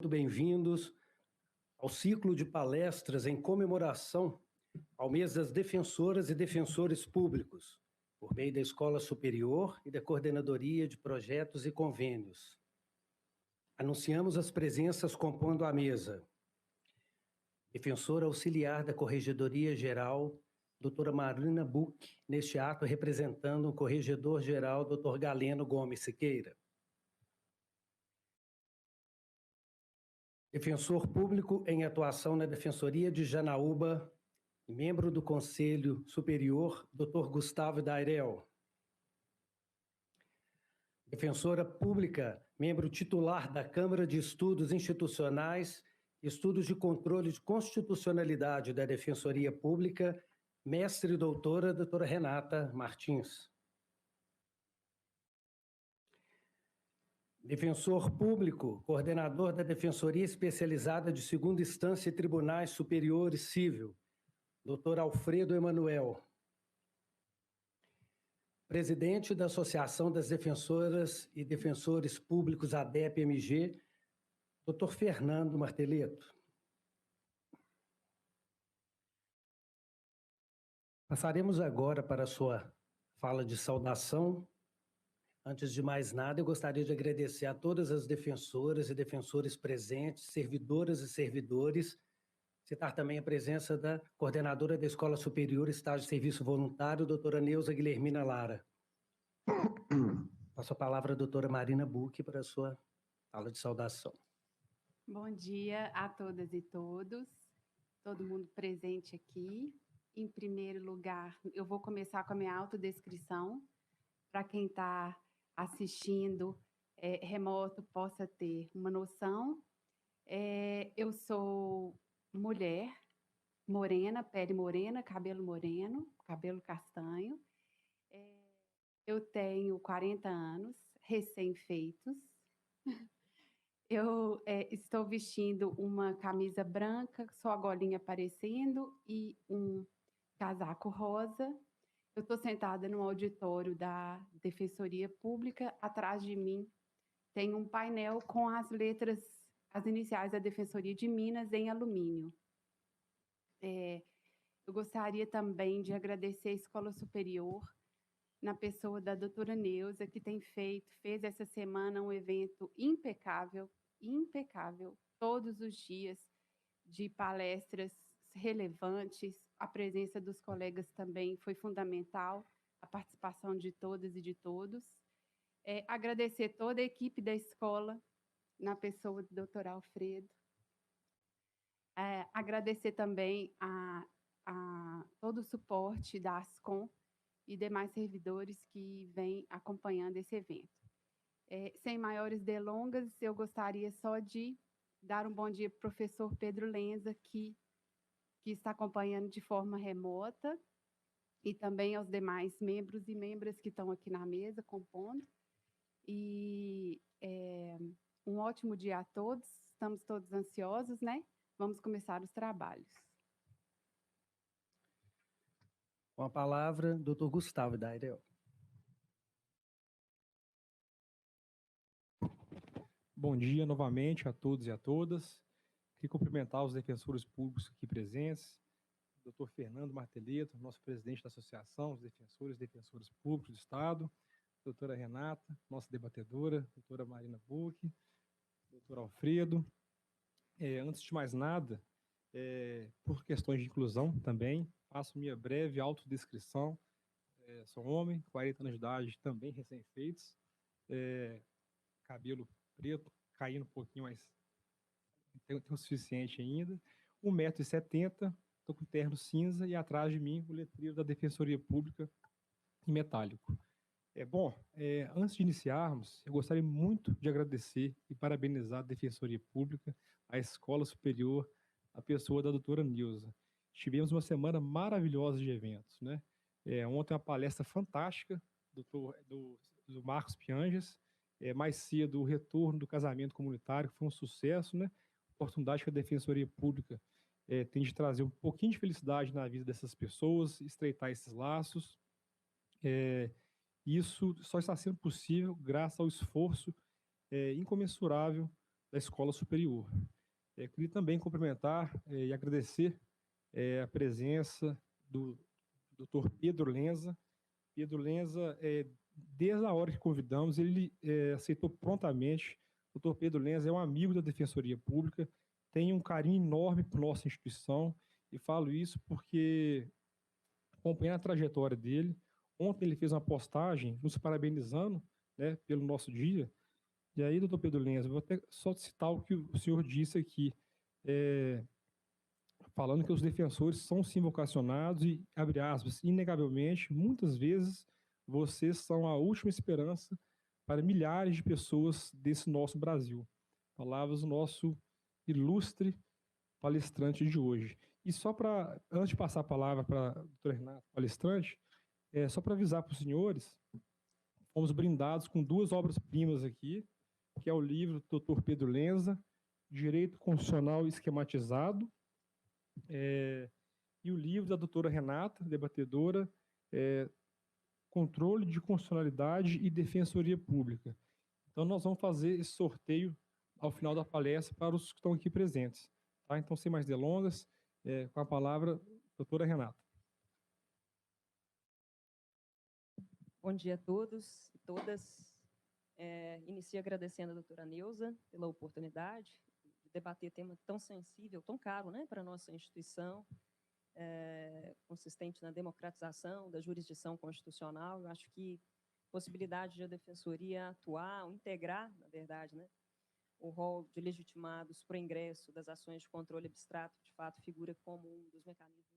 Muito bem-vindos ao ciclo de palestras em comemoração ao mês das defensoras e defensores públicos, por meio da Escola Superior e da Coordenadoria de Projetos e Convênios. Anunciamos as presenças compondo a mesa. Defensora auxiliar da Corregedoria Geral, doutora Marina Buch, neste ato representando o Corregedor-Geral, doutor Galeno Gomes Siqueira. Defensor público em atuação na Defensoria de Janaúba, e membro do Conselho Superior, Dr. Gustavo Dairel. Defensora pública, membro titular da Câmara de Estudos Institucionais, Estudos de Controle de Constitucionalidade da Defensoria Pública, mestre e doutora, doutora Renata Martins. Defensor público, coordenador da Defensoria Especializada de Segunda Instância e Tribunais Superiores Civil, doutor Alfredo Emanuel. Presidente da Associação das Defensoras e Defensores Públicos ADEP-MG, doutor Fernando Marteleto. Passaremos agora para a sua fala de saudação. Antes de mais nada, eu gostaria de agradecer a todas as defensoras e defensores presentes, servidoras e servidores, citar também a presença da coordenadora da Escola Superior Estágio de Serviço Voluntário, doutora Neuza Guilhermina Lara. Passo a palavra à doutora Marina Buch para a sua fala de saudação. Bom dia a todas e todos, todo mundo presente aqui. Em primeiro lugar, eu vou começar com a minha autodescrição, para quem está assistindo remoto possa ter uma noção. Eu sou mulher, morena, pele morena, cabelo moreno, cabelo castanho. Eu tenho 40 anos, recém-feitos. Eu estou vestindo uma camisa branca, só a golinha aparecendo, e um casaco rosa. Eu estou sentada no auditório da Defensoria Pública. Atrás de mim tem um painel com as letras, as iniciais da Defensoria de Minas em alumínio. Eu gostaria também de agradecer a Escola Superior, na pessoa da doutora Neuza, que fez essa semana um evento impecável, todos os dias, de palestras relevantes. A presença dos colegas também foi fundamental, a participação de todas e de todos. Agradecer toda a equipe da escola, na pessoa do doutor Alfredo. Agradecer também a todo o suporte da ASCOM e demais servidores que vêm acompanhando esse evento. Sem maiores delongas, eu gostaria só de dar um bom dia para o professor Pedro Lenza, que está acompanhando de forma remota, e também aos demais membros e membras que estão aqui na mesa, compondo. E um ótimo dia a todos, estamos todos ansiosos, né? Vamos começar os trabalhos. Com a palavra, doutor Gustavo Dairel. Bom dia novamente a todos e a todas. Queria cumprimentar os defensores públicos aqui presentes, o doutor Fernando Marteleto, nosso presidente da Associação, os defensores e defensores públicos do Estado, doutora Renata, nossa debatedora, doutora Marina Buch, doutor Alfredo. Antes de mais nada, por questões de inclusão também, faço minha breve autodescrição. Sou homem, 40 anos de idade, também recém-feitos, cabelo preto, caindo um pouquinho, mas tem o suficiente ainda. 1,70 m, estou com terno cinza e atrás de mim o letreiro da Defensoria Pública em metálico. Antes de iniciarmos, eu gostaria muito de agradecer e parabenizar a Defensoria Pública, a Escola Superior, a pessoa da doutora Neuza. Tivemos uma semana maravilhosa de eventos, né? Ontem uma palestra fantástica do Marcos Pianges, mais cedo o retorno do casamento comunitário, que foi um sucesso, né? Oportunidade que a Defensoria Pública tem de trazer um pouquinho de felicidade na vida dessas pessoas, estreitar esses laços. Isso só está sendo possível graças ao esforço incomensurável da escola superior. Queria também cumprimentar e agradecer a presença do Dr. Pedro Lenza. Pedro Lenza, desde a hora que convidamos, ele aceitou prontamente. O Dr. Pedro Lenza é um amigo da Defensoria Pública, tem um carinho enorme por nossa instituição, e falo isso porque, acompanhando a trajetória dele, ontem ele fez uma postagem nos parabenizando, né, pelo nosso dia. E aí, doutor Pedro Lenza, vou até só citar o que o senhor disse aqui, falando que os defensores são sim vocacionados e, abre aspas, inegavelmente, muitas vezes, vocês são a última esperança para milhares de pessoas desse nosso Brasil. Palavras do nosso ilustre palestrante de hoje. E só para, antes de passar a palavra para o doutor Renato, palestrante, só para avisar para os senhores, fomos brindados com 2 obras-primas aqui, que é o livro do Dr. Pedro Lenza, Direito Constitucional Esquematizado, e o livro da doutora Renata, debatedora, Controle de Constitucionalidade e Defensoria Pública. Então, nós vamos fazer esse sorteio ao final da palestra para os que estão aqui presentes. Tá? Então, sem mais delongas, com a palavra, doutora Renata. Bom dia a todos e todas. Inicio agradecendo a doutora Neuza pela oportunidade de debater tema tão sensível, tão caro, né, para a nossa instituição, consistente na democratização da jurisdição constitucional. Eu acho que possibilidade de a Defensoria atuar, ou integrar, na verdade, né, o rol de legitimados para o ingresso das ações de controle abstrato, de fato, figura como um dos mecanismos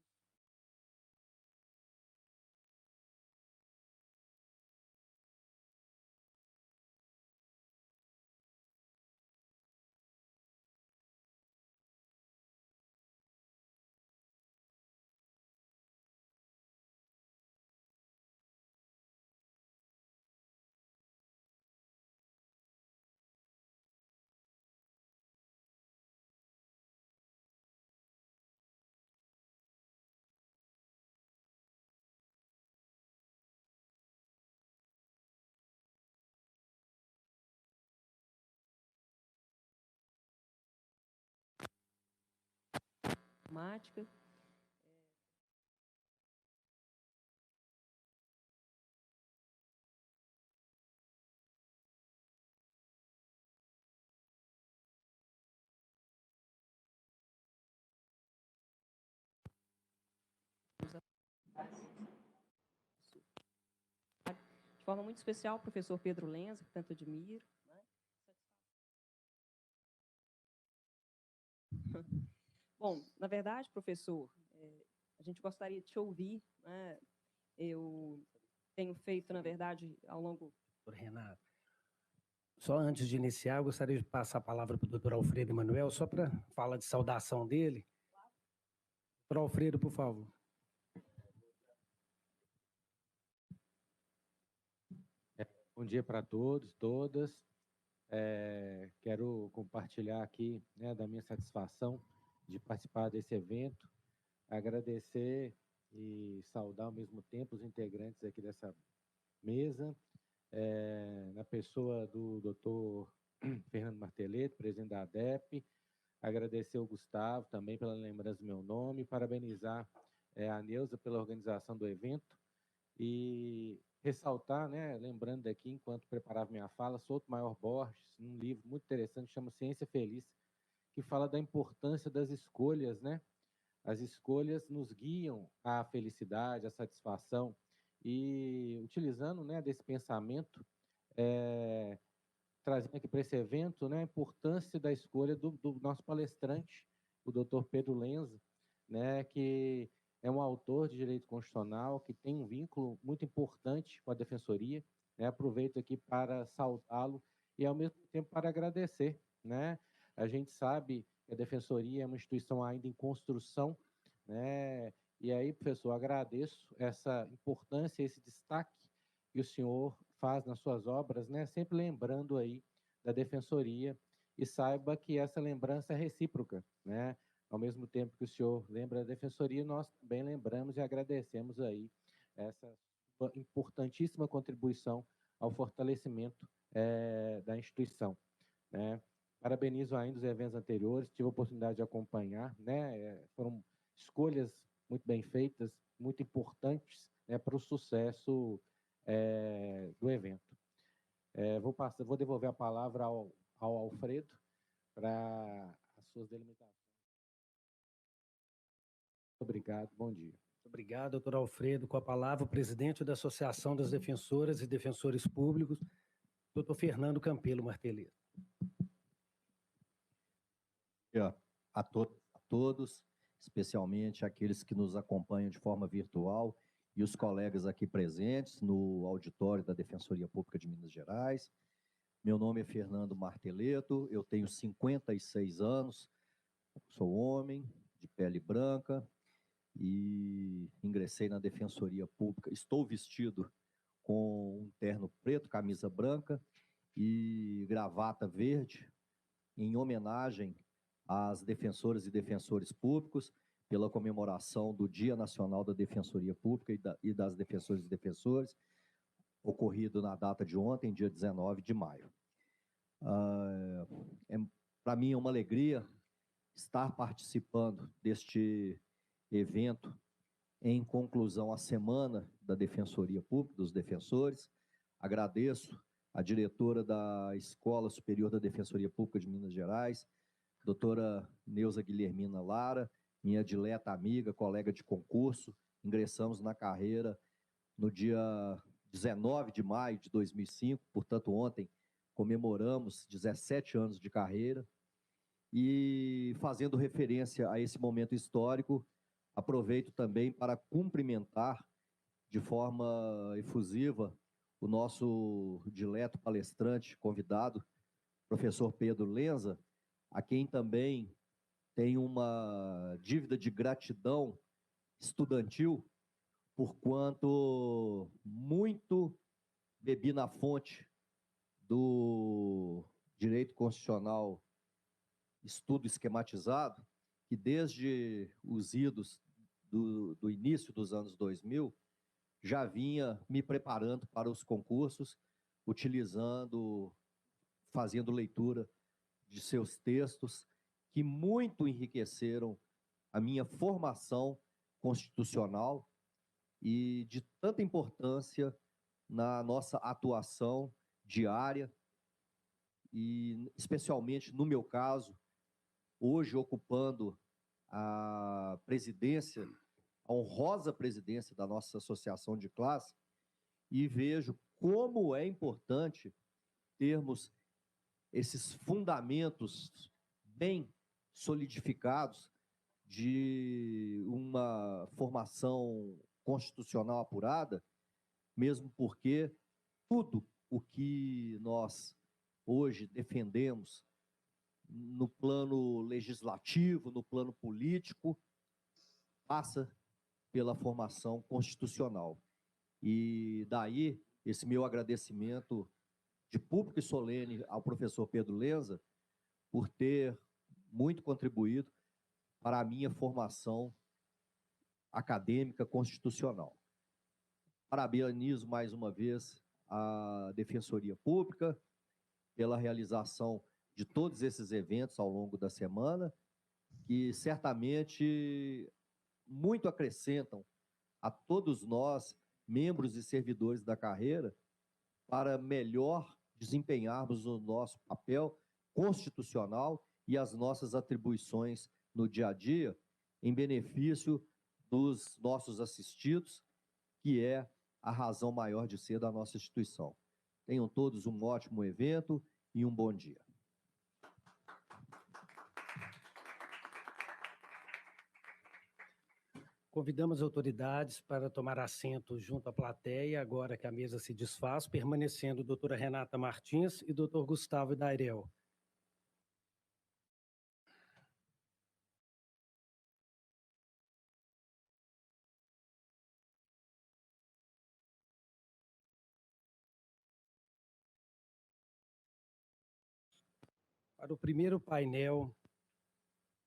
temática. De forma muito especial, o professor Pedro Lenza, que tanto admiro. Né? Bom, na verdade, professor, a gente gostaria de te ouvir. Né? Eu tenho feito, na verdade, ao longo... Renato, só antes de iniciar, eu gostaria de passar a palavra para o doutor Alfredo Emanuel, só para falar de saudação dele. Doutor Alfredo, por favor. Bom dia para todos, todas. Quero compartilhar aqui, né, da minha satisfação de participar desse evento, agradecer e saudar ao mesmo tempo os integrantes aqui dessa mesa, na pessoa do doutor Fernando Martelletto, presidente da ADEP, agradecer ao Gustavo também pela lembrança do meu nome, parabenizar a Neuza pela organização do evento e ressaltar, né, lembrando aqui, enquanto preparava minha fala, Sotomayor Borges, num livro muito interessante, chama Ciência Feliz, que fala da importância das escolhas, né? As escolhas nos guiam à felicidade, à satisfação, e utilizando, né, desse pensamento, trazendo aqui para esse evento, né, a importância da escolha do nosso palestrante, o doutor Pedro Lenza, né, que é um autor de direito constitucional, que tem um vínculo muito importante com a Defensoria. Né? Aproveito aqui para saudá-lo e, ao mesmo tempo, para agradecer. Né? A gente sabe que a Defensoria é uma instituição ainda em construção, né? E aí, professor, agradeço essa importância, esse destaque que o senhor faz nas suas obras, né? Sempre lembrando aí da Defensoria, e saiba que essa lembrança é recíproca, né? Ao mesmo tempo que o senhor lembra da Defensoria, nós também lembramos e agradecemos aí essa importantíssima contribuição ao fortalecimento da instituição. Né? Parabenizo ainda os eventos anteriores, tive a oportunidade de acompanhar, né? Foram escolhas muito bem feitas, muito importantes, né, para o sucesso do evento. Vou devolver a palavra ao Alfredo para as suas delimitações. Obrigado, bom dia. Obrigado, doutor Alfredo. Com a palavra, o presidente da Associação das Defensoras e Defensores Públicos, doutor Fernando Campelo Martelleto. A todos, especialmente aqueles que nos acompanham de forma virtual e os colegas aqui presentes no auditório da Defensoria Pública de Minas Gerais. Meu nome é Fernando Martelleto, eu tenho 56 anos, sou homem, de pele branca, e ingressei na Defensoria Pública. Estou vestido com um terno preto, camisa branca e gravata verde, em homenagem às defensoras e defensores públicos, pela comemoração do Dia Nacional da Defensoria Pública e das Defensoras e Defensores, ocorrido na data de ontem, dia 19 de maio. Para mim é uma alegria estar participando deste evento em conclusão à Semana da Defensoria Pública, dos defensores. Agradeço a diretora da Escola Superior da Defensoria Pública de Minas Gerais, doutora Neuza Guilhermina Lara, minha dileta amiga, colega de concurso. Ingressamos na carreira no dia 19 de maio de 2005, portanto, ontem comemoramos 17 anos de carreira. E, fazendo referência a esse momento histórico, aproveito também para cumprimentar de forma efusiva o nosso dileto palestrante convidado, professor Pedro Lenza, a quem também tem uma dívida de gratidão estudantil, porquanto muito bebi na fonte do direito constitucional, estudo esquematizado, que desde os idos do início dos anos 2000, já vinha me preparando para os concursos, fazendo leitura de seus textos, que muito enriqueceram a minha formação constitucional e de tanta importância na nossa atuação diária, e especialmente no meu caso, hoje ocupando a presidência, a honrosa presidência da nossa associação de classe, e vejo como é importante termos esses fundamentos bem solidificados de uma formação constitucional apurada, mesmo porque tudo o que nós hoje defendemos no plano legislativo, no plano político, passa pela formação constitucional. E daí, esse meu agradecimento de público e solene ao professor Pedro Lenza por ter muito contribuído para a minha formação acadêmica constitucional. Parabenizo mais uma vez a Defensoria Pública pela realização de todos esses eventos ao longo da semana, que certamente muito acrescentam a todos nós, membros e servidores da carreira, para melhor desempenharmos o nosso papel constitucional e as nossas atribuições no dia a dia, em benefício dos nossos assistidos, que é a razão maior de ser da nossa instituição. Tenham todos um ótimo evento e um bom dia. Convidamos as autoridades para tomar assento junto à plateia, agora que a mesa se desfaz, permanecendo a doutora Renata Martins e doutor Gustavo Dairel. Para o primeiro painel,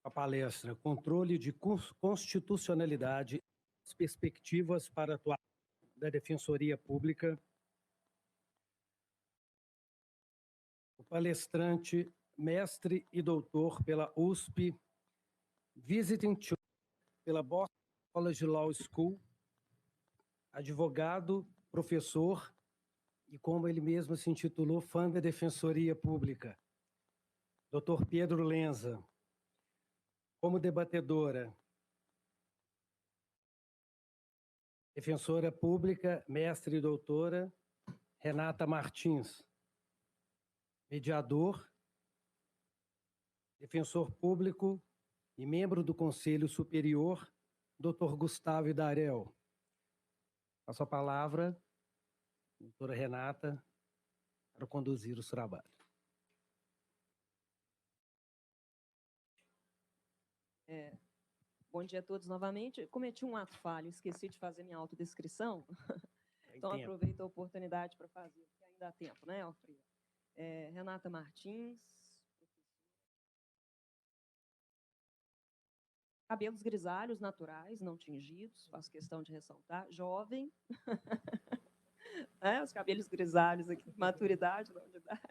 a palestra Controle de Constitucionalidade, as perspectivas para a atuação da Defensoria Pública. O palestrante mestre e doutor pela USP, Visiting Teacher pela Boston College Law School, advogado, professor e, como ele mesmo se intitulou, fã da Defensoria Pública. Dr. Pedro Lenza, como debatedora, defensora pública, mestre e doutora, Renata Martins. Mediador, defensor público e membro do Conselho Superior, Dr. Gustavo Idarel. Passo a palavra, doutora Renata, para conduzir os trabalhos. Bom dia a todos novamente. Eu cometi um ato falho, esqueci de fazer minha autodescrição. Então, aproveito a oportunidade para fazer, porque ainda há tempo, né, Alfredo? Renata Martins. Cabelos grisalhos naturais, não tingidos, faço questão de ressaltar. Jovem. Os cabelos grisalhos aqui, maturidade, não de idade.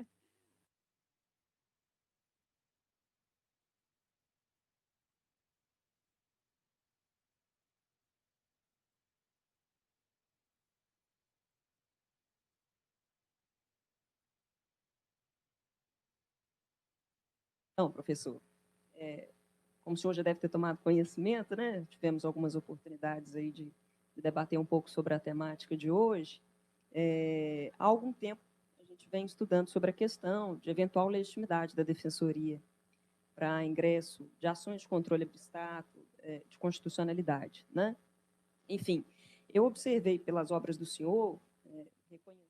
Então, professor, como o senhor já deve ter tomado conhecimento, né? Tivemos algumas oportunidades aí de debater um pouco sobre a temática de hoje. Há algum tempo, a gente vem estudando sobre a questão de eventual legitimidade da Defensoria para ingresso de ações de controle abstrato, de constitucionalidade, né? Enfim, eu observei pelas obras do senhor, reconheci.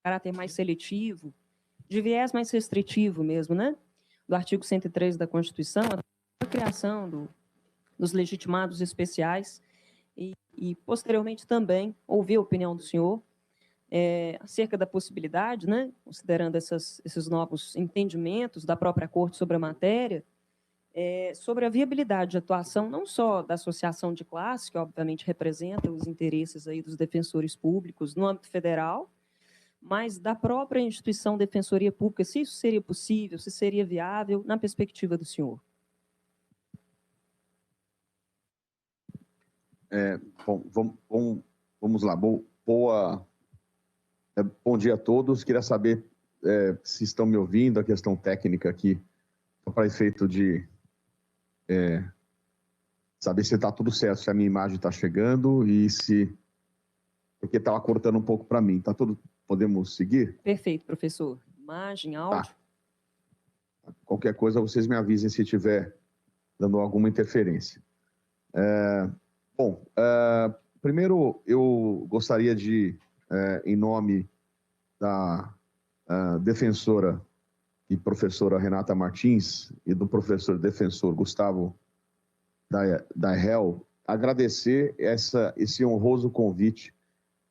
Caráter mais seletivo, de viés mais restritivo mesmo, né? Do artigo 103 da Constituição, a criação dos legitimados especiais e posteriormente também ouvir a opinião do senhor acerca da possibilidade, né, considerando esses novos entendimentos da própria Corte sobre a matéria, sobre a viabilidade de atuação não só da associação de classe, que obviamente representa os interesses aí dos defensores públicos no âmbito federal, mas da própria instituição Defensoria Pública, se isso seria possível, se seria viável, na perspectiva do senhor. Bom, vamos lá. Bom dia a todos. Queria saber se estão me ouvindo, a questão técnica aqui, para efeito de saber se está tudo certo, se a minha imagem está chegando e se... Porque estava cortando um pouco para mim. Está tudo... Podemos seguir? Perfeito, professor. Imagem, áudio. Tá. Qualquer coisa, vocês me avisem se estiver dando alguma interferência. Primeiro, eu gostaria de, em nome da defensora e professora Renata Martins e do professor defensor Gustavo Idarel, agradecer esse honroso convite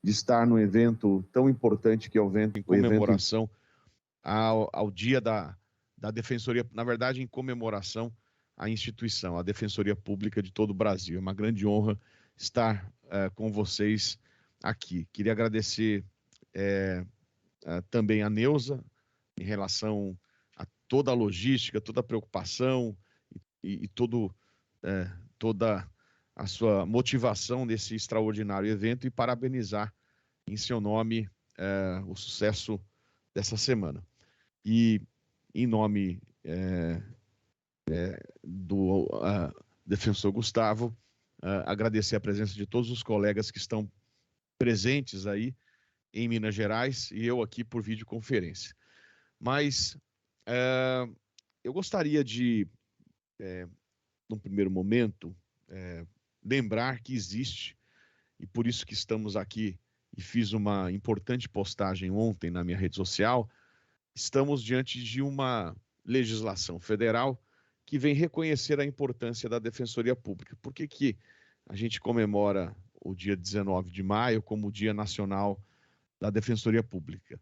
de estar no evento tão importante que é o evento em comemoração ao dia da Defensoria, na verdade, em comemoração à instituição, a Defensoria Pública de todo o Brasil. É uma grande honra estar com vocês aqui. Queria agradecer também a Neuza em relação a toda a logística, toda a preocupação e toda a sua motivação nesse extraordinário evento e parabenizar em seu nome o sucesso dessa semana. E em nome do defensor Gustavo, agradecer a presença de todos os colegas que estão presentes aí em Minas Gerais e eu aqui por videoconferência. Mas eu gostaria de, num primeiro momento, lembrar que existe, e por isso que estamos aqui, e fiz uma importante postagem ontem na minha rede social, estamos diante de uma legislação federal que vem reconhecer a importância da Defensoria Pública. Por que que a gente comemora o dia 19 de maio como o Dia Nacional da Defensoria Pública?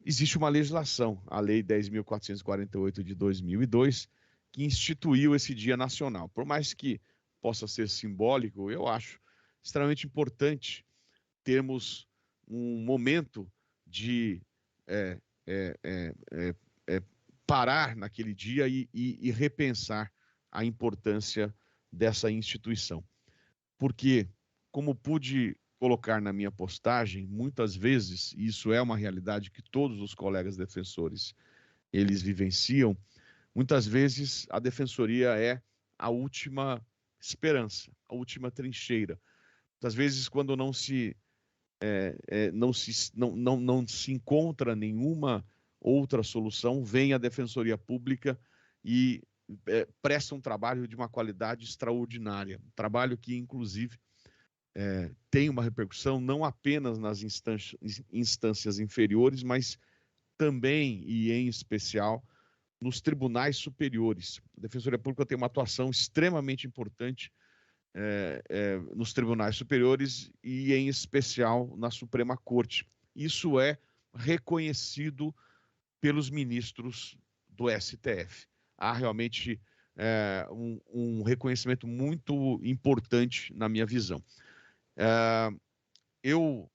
Existe uma legislação, a Lei 10.448 de 2002, que instituiu esse Dia Nacional. Por mais que possa ser simbólico, eu acho extremamente importante termos um momento de parar naquele dia e repensar a importância dessa instituição. Porque, como pude colocar na minha postagem, muitas vezes, e isso é uma realidade que todos os colegas defensores eles vivenciam, muitas vezes a defensoria é a última esperança, a última trincheira. Muitas vezes, quando não se encontra nenhuma outra solução, vem a Defensoria Pública e presta um trabalho de uma qualidade extraordinária. Um trabalho que, inclusive, tem uma repercussão não apenas nas instâncias inferiores, mas também e em especial nos tribunais superiores. A Defensoria Pública tem uma atuação extremamente importante nos tribunais superiores e, em especial, na Suprema Corte. Isso é reconhecido pelos ministros do STF. Há realmente um reconhecimento muito importante na minha visão. Eu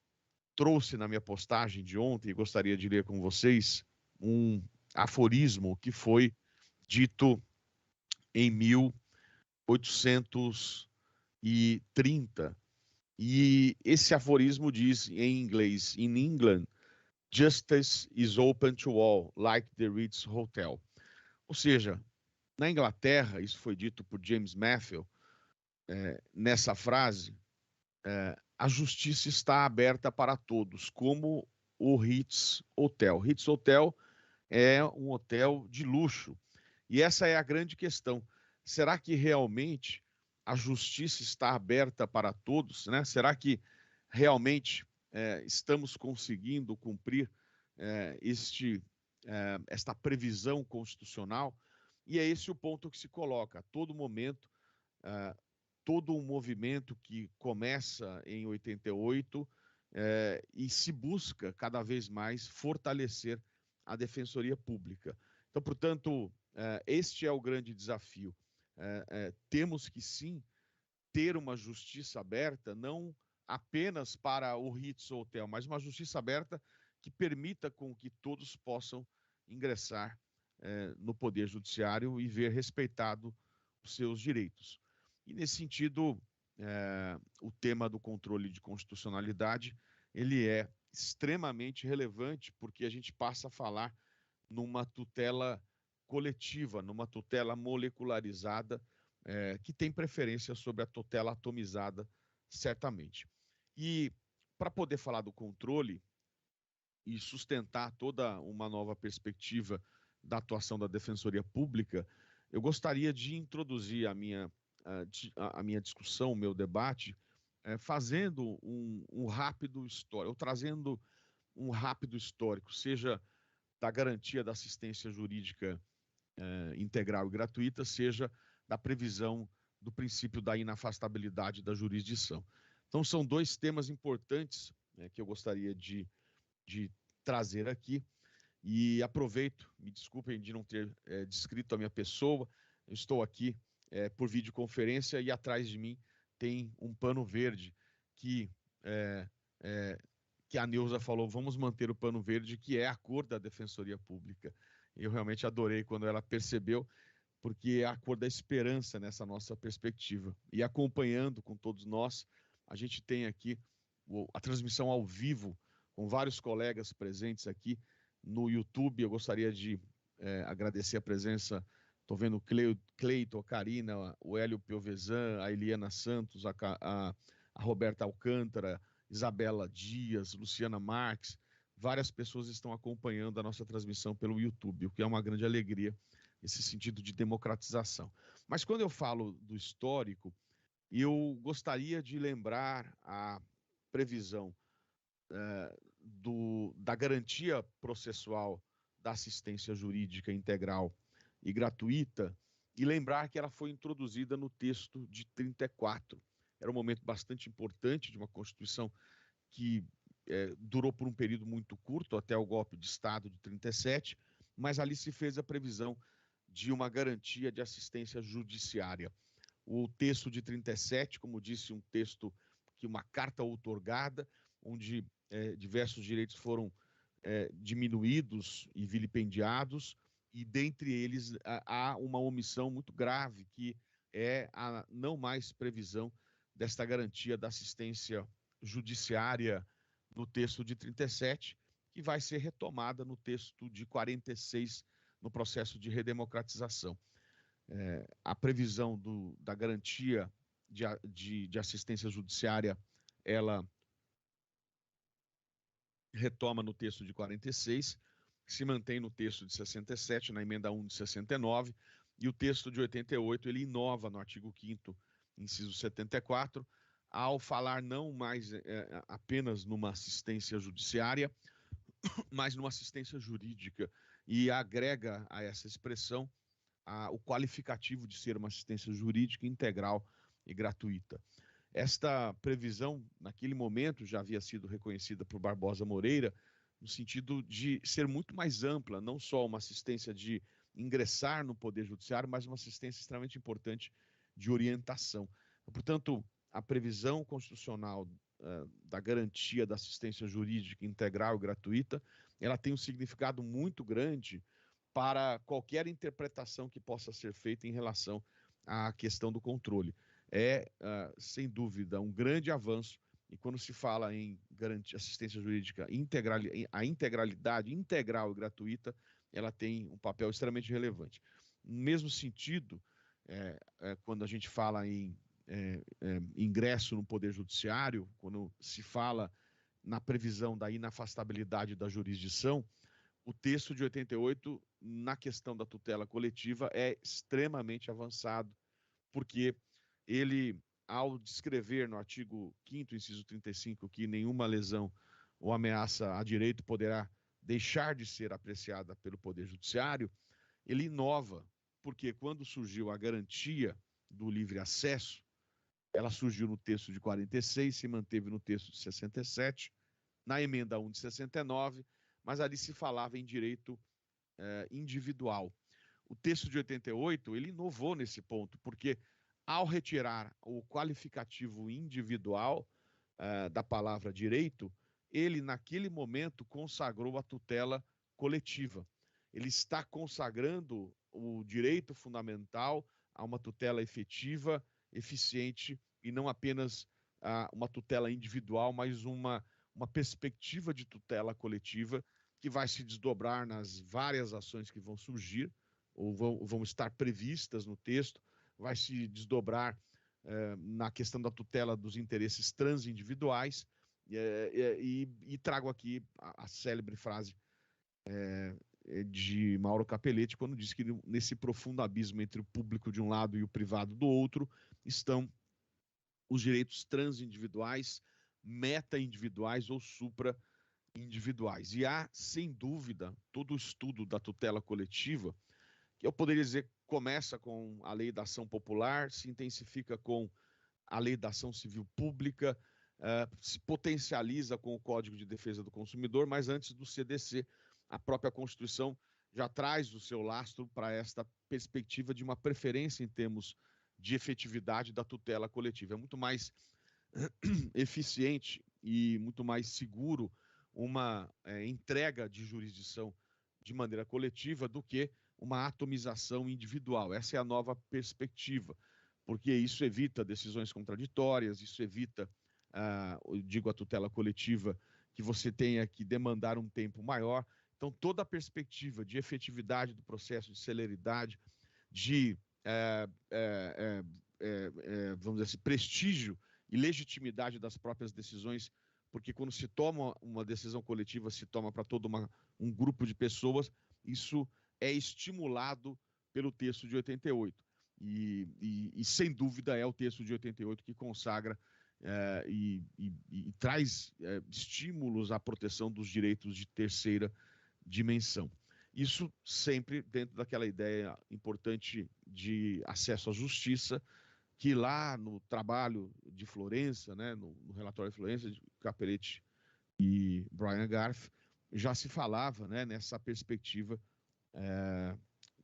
trouxe na minha postagem de ontem, e gostaria de ler com vocês, um aforismo que foi dito em 1830. E esse aforismo diz em inglês: In England, justice is open to all, like the Ritz Hotel. Ou seja, na Inglaterra, isso foi dito por James Matthew, nessa frase, a justiça está aberta para todos, como o Ritz Hotel. Ritz Hotel é um hotel de luxo. E essa é a grande questão. Será que realmente a justiça está aberta para todos, né? Será que realmente estamos conseguindo cumprir esta previsão constitucional? E é esse o ponto que se coloca. A todo momento, todo um movimento que começa em 88 e se busca cada vez mais fortalecer a Defensoria Pública. Então, portanto, este é o grande desafio. Temos que, sim, ter uma justiça aberta, não apenas para o Ritz Hotel, mas uma justiça aberta que permita com que todos possam ingressar no Poder Judiciário e ver respeitado os seus direitos. E, nesse sentido, o tema do controle de constitucionalidade, ele é extremamente relevante, porque a gente passa a falar numa tutela coletiva, numa tutela molecularizada, que tem preferência sobre a tutela atomizada, certamente. E, para poder falar do controle e sustentar toda uma nova perspectiva da atuação da Defensoria Pública, eu gostaria de introduzir a minha discussão, o meu debate, fazendo um rápido histórico, ou trazendo um rápido histórico, seja da garantia da assistência jurídica integral e gratuita, seja da previsão do princípio da inafastabilidade da jurisdição. Então, são dois temas importantes que eu gostaria de trazer aqui, e aproveito, me desculpem de não ter descrito a minha pessoa, eu estou aqui por videoconferência e atrás de mim tem um pano verde que a Neuza falou, vamos manter o pano verde, que é a cor da Defensoria Pública. Eu realmente adorei quando ela percebeu, porque é a cor da esperança nessa nossa perspectiva. E acompanhando com todos nós, a gente tem aqui a transmissão ao vivo, com vários colegas presentes aqui no YouTube. Eu gostaria de agradecer a presença, estou vendo o Cleiton, a Karina, o Hélio Piovesan, a Eliana Santos, a Roberta Alcântara, Isabela Dias, Luciana Marques, várias pessoas estão acompanhando a nossa transmissão pelo YouTube, o que é uma grande alegria, esse sentido de democratização. Mas quando eu falo do histórico, eu gostaria de lembrar a previsão da garantia processual da assistência jurídica integral e gratuita e lembrar que ela foi introduzida no texto de 34. Era um momento bastante importante de uma Constituição que durou por um período muito curto, até o golpe de Estado de 37, mas ali se fez a previsão de uma garantia de assistência judiciária. O texto de 37, como disse, um texto que uma carta outorgada, onde diversos direitos foram diminuídos e vilipendiados, e dentre eles há uma omissão muito grave, que é a não mais previsão desta garantia da assistência judiciária no texto de 37, que vai ser retomada no texto de 46, no processo de redemocratização. A previsão da garantia de assistência judiciária, ela retoma no texto de 46, se mantém no texto de 67, na emenda 1 de 69, e o texto de 88, ele inova no artigo 5º, inciso 74, ao falar não mais apenas numa assistência judiciária, mas numa assistência jurídica, e agrega a essa expressão o qualificativo de ser uma assistência jurídica integral e gratuita. Esta previsão, naquele momento, já havia sido reconhecida por Barbosa Moreira, no sentido de ser muito mais ampla, não só uma assistência de ingressar no Poder Judiciário, mas uma assistência extremamente importante de orientação. Portanto, a previsão constitucional da garantia da assistência jurídica integral e gratuita, ela tem um significado muito grande para qualquer interpretação que possa ser feita em relação à questão do controle. Sem dúvida, um grande avanço, e quando se fala em garantir assistência jurídica integral, a integralidade integral e gratuita, ela tem um papel extremamente relevante. No mesmo sentido, quando a gente fala em ingresso no Poder Judiciário, quando se fala na previsão da inafastabilidade da jurisdição, o texto de 88, na questão da tutela coletiva, é extremamente avançado, porque ele, ao descrever no artigo 5º, inciso 35, que nenhuma lesão ou ameaça a direito poderá deixar de ser apreciada pelo Poder Judiciário, ele inova, porque quando surgiu a garantia do livre acesso, ela surgiu no texto de 46, se manteve no texto de 67, na emenda 1 de 69, mas ali se falava em direito individual. O texto de 88, ele inovou nesse ponto, porque ao retirar o qualificativo individual da palavra direito, ele, naquele momento, consagrou a tutela coletiva. Ele está consagrando o direito fundamental a uma tutela efetiva, eficiente, e não apenas uma tutela individual, mas uma perspectiva de tutela coletiva que vai se desdobrar nas várias ações que vão surgir, ou vão estar previstas no texto, vai se desdobrar na questão da tutela dos interesses transindividuais, e trago aqui a célebre frase de Mauro Capelletti, quando diz que nesse profundo abismo entre o público de um lado e o privado do outro, estão os direitos transindividuais, meta-individuais ou supra-individuais. E há, sem dúvida, todo o estudo da tutela coletiva, que eu poderia dizer começa com a lei da ação popular, se intensifica com a lei da ação civil pública, se potencializa com o Código de Defesa do Consumidor, mas antes do CDC, a própria Constituição já traz o seu lastro para esta perspectiva de uma preferência em termos de efetividade da tutela coletiva. É muito mais eficiente e muito mais seguro uma entrega de jurisdição de maneira coletiva do que uma atomização individual. Essa é a nova perspectiva, porque isso evita decisões contraditórias, isso evita, eu digo, a tutela coletiva, que você tenha que demandar um tempo maior. Então, toda a perspectiva de efetividade do processo, de celeridade, de vamos dizer assim, prestígio e legitimidade das próprias decisões, porque quando se toma uma decisão coletiva, se toma para todo um grupo de pessoas, isso é estimulado pelo texto de 88. E sem dúvida é o texto de 88 que consagra e traz estímulos à proteção dos direitos de terceira dimensão. Isso sempre dentro daquela ideia importante de acesso à justiça, que lá no trabalho de Florença, né, no relatório de Florença, de Capelletti e Brian Garf, já se falava, né, nessa perspectiva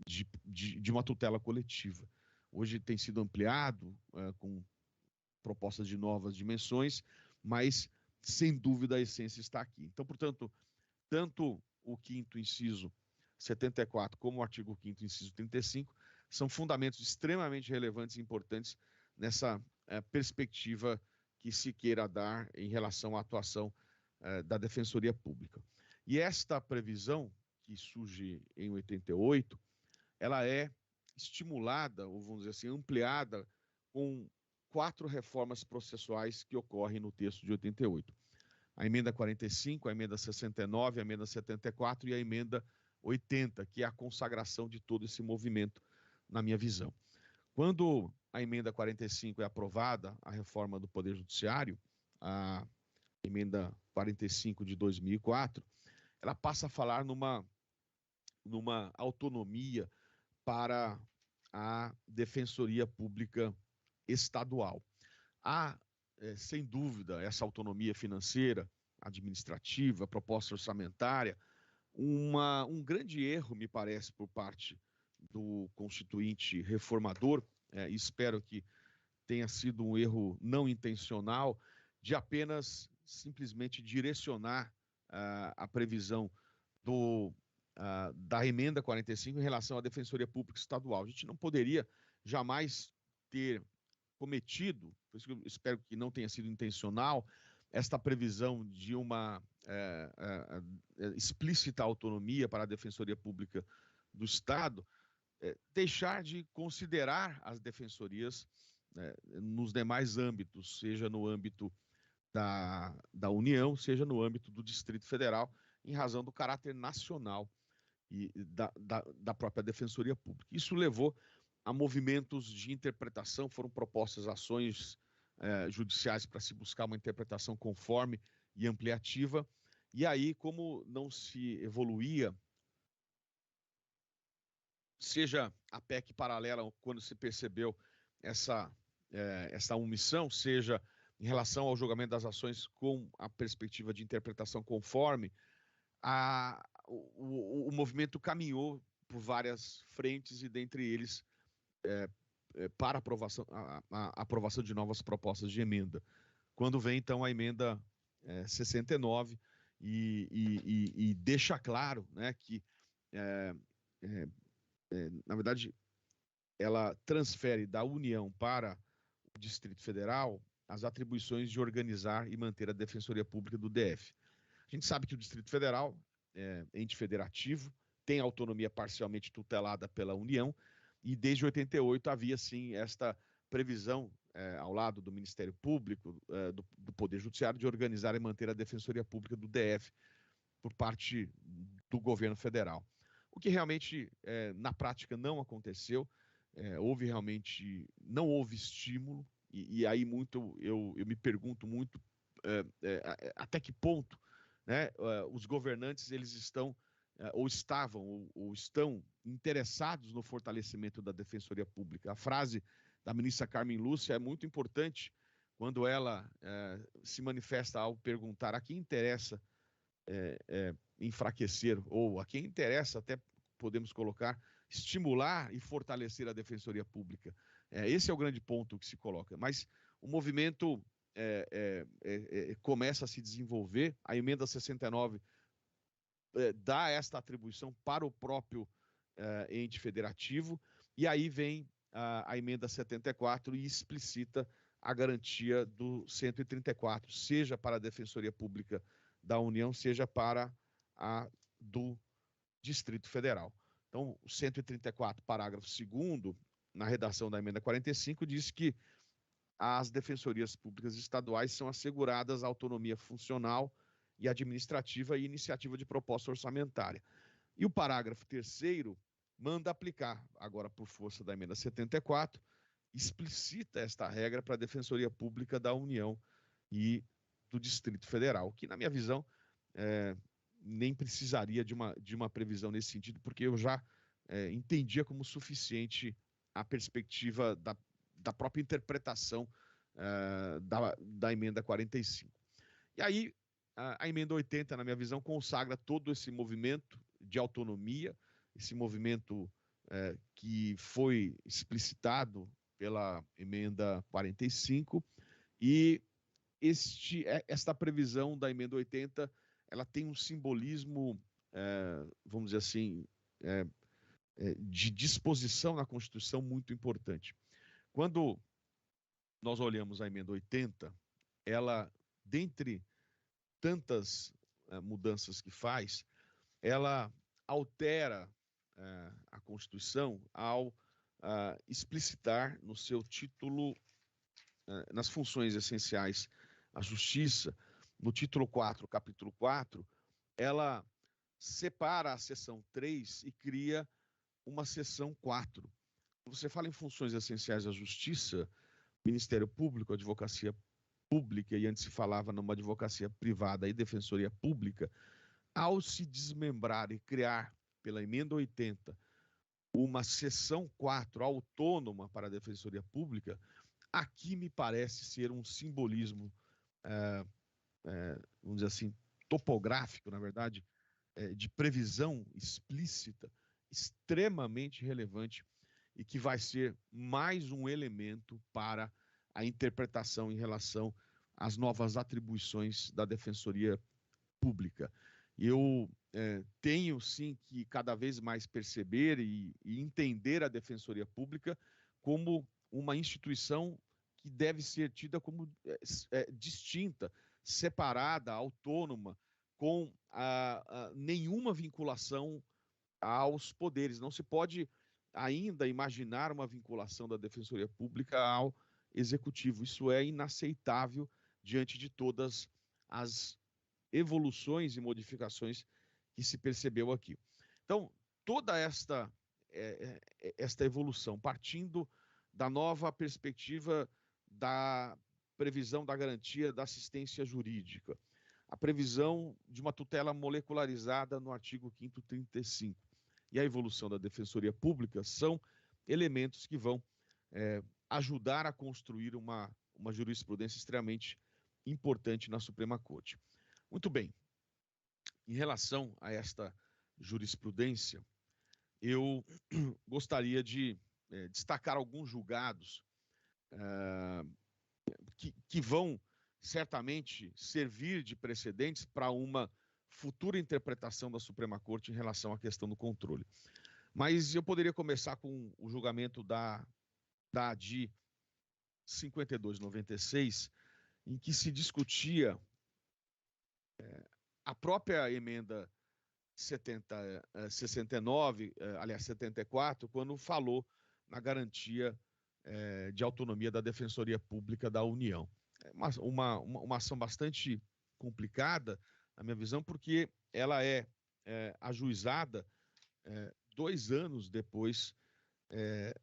de uma tutela coletiva. Hoje tem sido ampliado com propostas de novas dimensões, mas, sem dúvida, a essência está aqui. Então, portanto, tanto o 5º inciso 74 como o artigo 5º inciso 35 são fundamentos extremamente relevantes e importantes nessa perspectiva que se queira dar em relação à atuação da Defensoria Pública. E esta previsão, que surge em 88, ela é estimulada, ou vamos dizer assim, ampliada com 4 reformas processuais que ocorrem no texto de 88. A emenda 45, a emenda 69, a emenda 74 e a emenda 80, que é a consagração de todo esse movimento, na minha visão. Quando a emenda 45 é aprovada, a reforma do Poder Judiciário, a emenda 45 de 2004, ela passa a falar numa autonomia para a Defensoria Pública Estadual. Há, sem dúvida, essa autonomia financeira, administrativa, proposta orçamentária, um grande erro, me parece, por parte do Constituinte reformador, e espero que tenha sido um erro não intencional, de apenas simplesmente direcionar a previsão da emenda 45 em relação à Defensoria Pública Estadual. A gente não poderia jamais ter cometido, por isso que eu espero que não tenha sido intencional, esta previsão de uma explícita autonomia para a Defensoria Pública do Estado, deixar de considerar as defensorias nos demais âmbitos, seja no âmbito da União, seja no âmbito do Distrito Federal, em razão do caráter nacional e da própria Defensoria Pública. Isso levou a movimentos de interpretação, foram propostas ações judiciais para se buscar uma interpretação conforme e ampliativa, e aí, como não se evoluía, seja a PEC paralela, quando se percebeu essa omissão, seja em relação ao julgamento das ações com a perspectiva de interpretação conforme, o movimento caminhou por várias frentes e, dentre eles, para a aprovação de novas propostas de emenda. Quando vem, então, a emenda 69 e deixa claro, né, que, na verdade, ela transfere da União para o Distrito Federal as atribuições de organizar e manter a Defensoria Pública do DF. A gente sabe que o Distrito Federal é ente federativo, tem autonomia parcialmente tutelada pela União, e desde 88 havia, sim, esta previsão, ao lado do Ministério Público, do Poder Judiciário, de organizar e manter a Defensoria Pública do DF por parte do governo federal. O que realmente, na prática, não aconteceu, não houve estímulo, e aí muito eu me pergunto muito até que ponto, né, os governantes eles estão ou estavam ou estão interessados no fortalecimento da Defensoria Pública. A frase da ministra Carmen Lúcia é muito importante quando ela se manifesta ao perguntar a quem interessa enfraquecer, ou a quem interessa, até podemos colocar, estimular e fortalecer a Defensoria Pública. Esse é o grande ponto que se coloca. Mas o movimento começa a se desenvolver, a emenda 69 dá esta atribuição para o próprio ente federativo, e aí vem a emenda 74 e explicita a garantia do 134, seja para a Defensoria Pública da União, seja para a do Distrito Federal. Então, o 134, parágrafo 2º, na redação da emenda 45, diz que as defensorias públicas estaduais são asseguradas a autonomia funcional e administrativa e iniciativa de proposta orçamentária. E o parágrafo 3º manda aplicar, agora por força da emenda 74, explicita esta regra para a Defensoria Pública da União e do Distrito Federal, que, na minha visão, nem precisaria de uma previsão nesse sentido, porque eu já entendia como suficiente a perspectiva da própria interpretação da emenda 45. E aí, a emenda 80, na minha visão, consagra todo esse movimento de autonomia, esse movimento que foi explicitado pela emenda 45, e esta previsão da emenda 80, ela tem um simbolismo, vamos dizer assim, de disposição na Constituição muito importante. Quando nós olhamos a emenda 80, ela, dentre tantas mudanças que faz, ela altera a Constituição ao explicitar no seu título, nas funções essenciais, a justiça, no título 4, capítulo 4, ela separa a seção 3 e cria uma seção 4. Quando você fala em funções essenciais da justiça, Ministério Público, Advocacia Pública, e antes se falava numa advocacia privada e defensoria pública, ao se desmembrar e criar, pela emenda 80, uma seção 4 autônoma para a defensoria pública, aqui me parece ser um simbolismo, vamos dizer assim, topográfico, na verdade, de previsão explícita, extremamente relevante, e que vai ser mais um elemento para a interpretação em relação às novas atribuições da Defensoria Pública. Eu tenho, sim, que cada vez mais perceber e entender a Defensoria Pública como uma instituição que deve ser tida como distinta, separada, autônoma, com nenhuma vinculação aos poderes. Não se pode ainda imaginar uma vinculação da Defensoria Pública ao Executivo. Isso é inaceitável diante de todas as evoluções e modificações que se percebeu aqui. Então, toda esta evolução, partindo da nova perspectiva da previsão da garantia da assistência jurídica, a previsão de uma tutela molecularizada no artigo 5º 35 e a evolução da Defensoria Pública são elementos que vão ajudar a construir uma jurisprudência extremamente importante na Suprema Corte. Muito bem, em relação a esta jurisprudência, eu gostaria de destacar alguns julgados que vão certamente servir de precedentes para uma futura interpretação da Suprema Corte em relação à questão do controle. Mas eu poderia começar com o julgamento da ADI 5296, em que se discutia a própria emenda 74, quando falou na garantia de autonomia da Defensoria Pública da União. Uma ação bastante complicada, na minha visão, porque ela é ajuizada 2 anos depois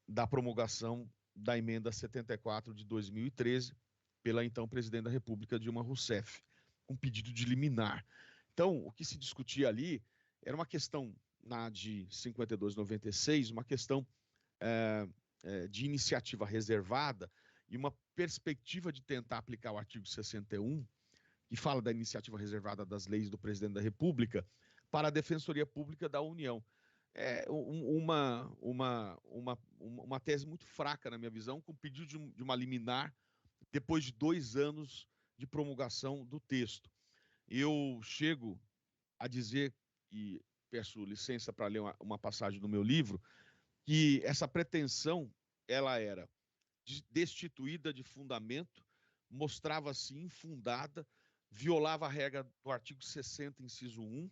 da promulgação da emenda 74 de 2013, pela então presidente da República, Dilma Rousseff, com pedido de liminar. Então, o que se discutia ali era uma questão, na de 5296, uma questão de iniciativa reservada e uma perspectiva de tentar aplicar o artigo 61, que fala da iniciativa reservada das leis do presidente da República, para a Defensoria Pública da União. É uma tese muito fraca, na minha visão, com pedido de uma liminar depois de 2 anos de promulgação do texto. Eu chego a dizer, e peço licença para ler uma passagem do meu livro, que essa pretensão ela era destituída de fundamento, mostrava-se infundada, violava a regra do artigo 60, inciso 1,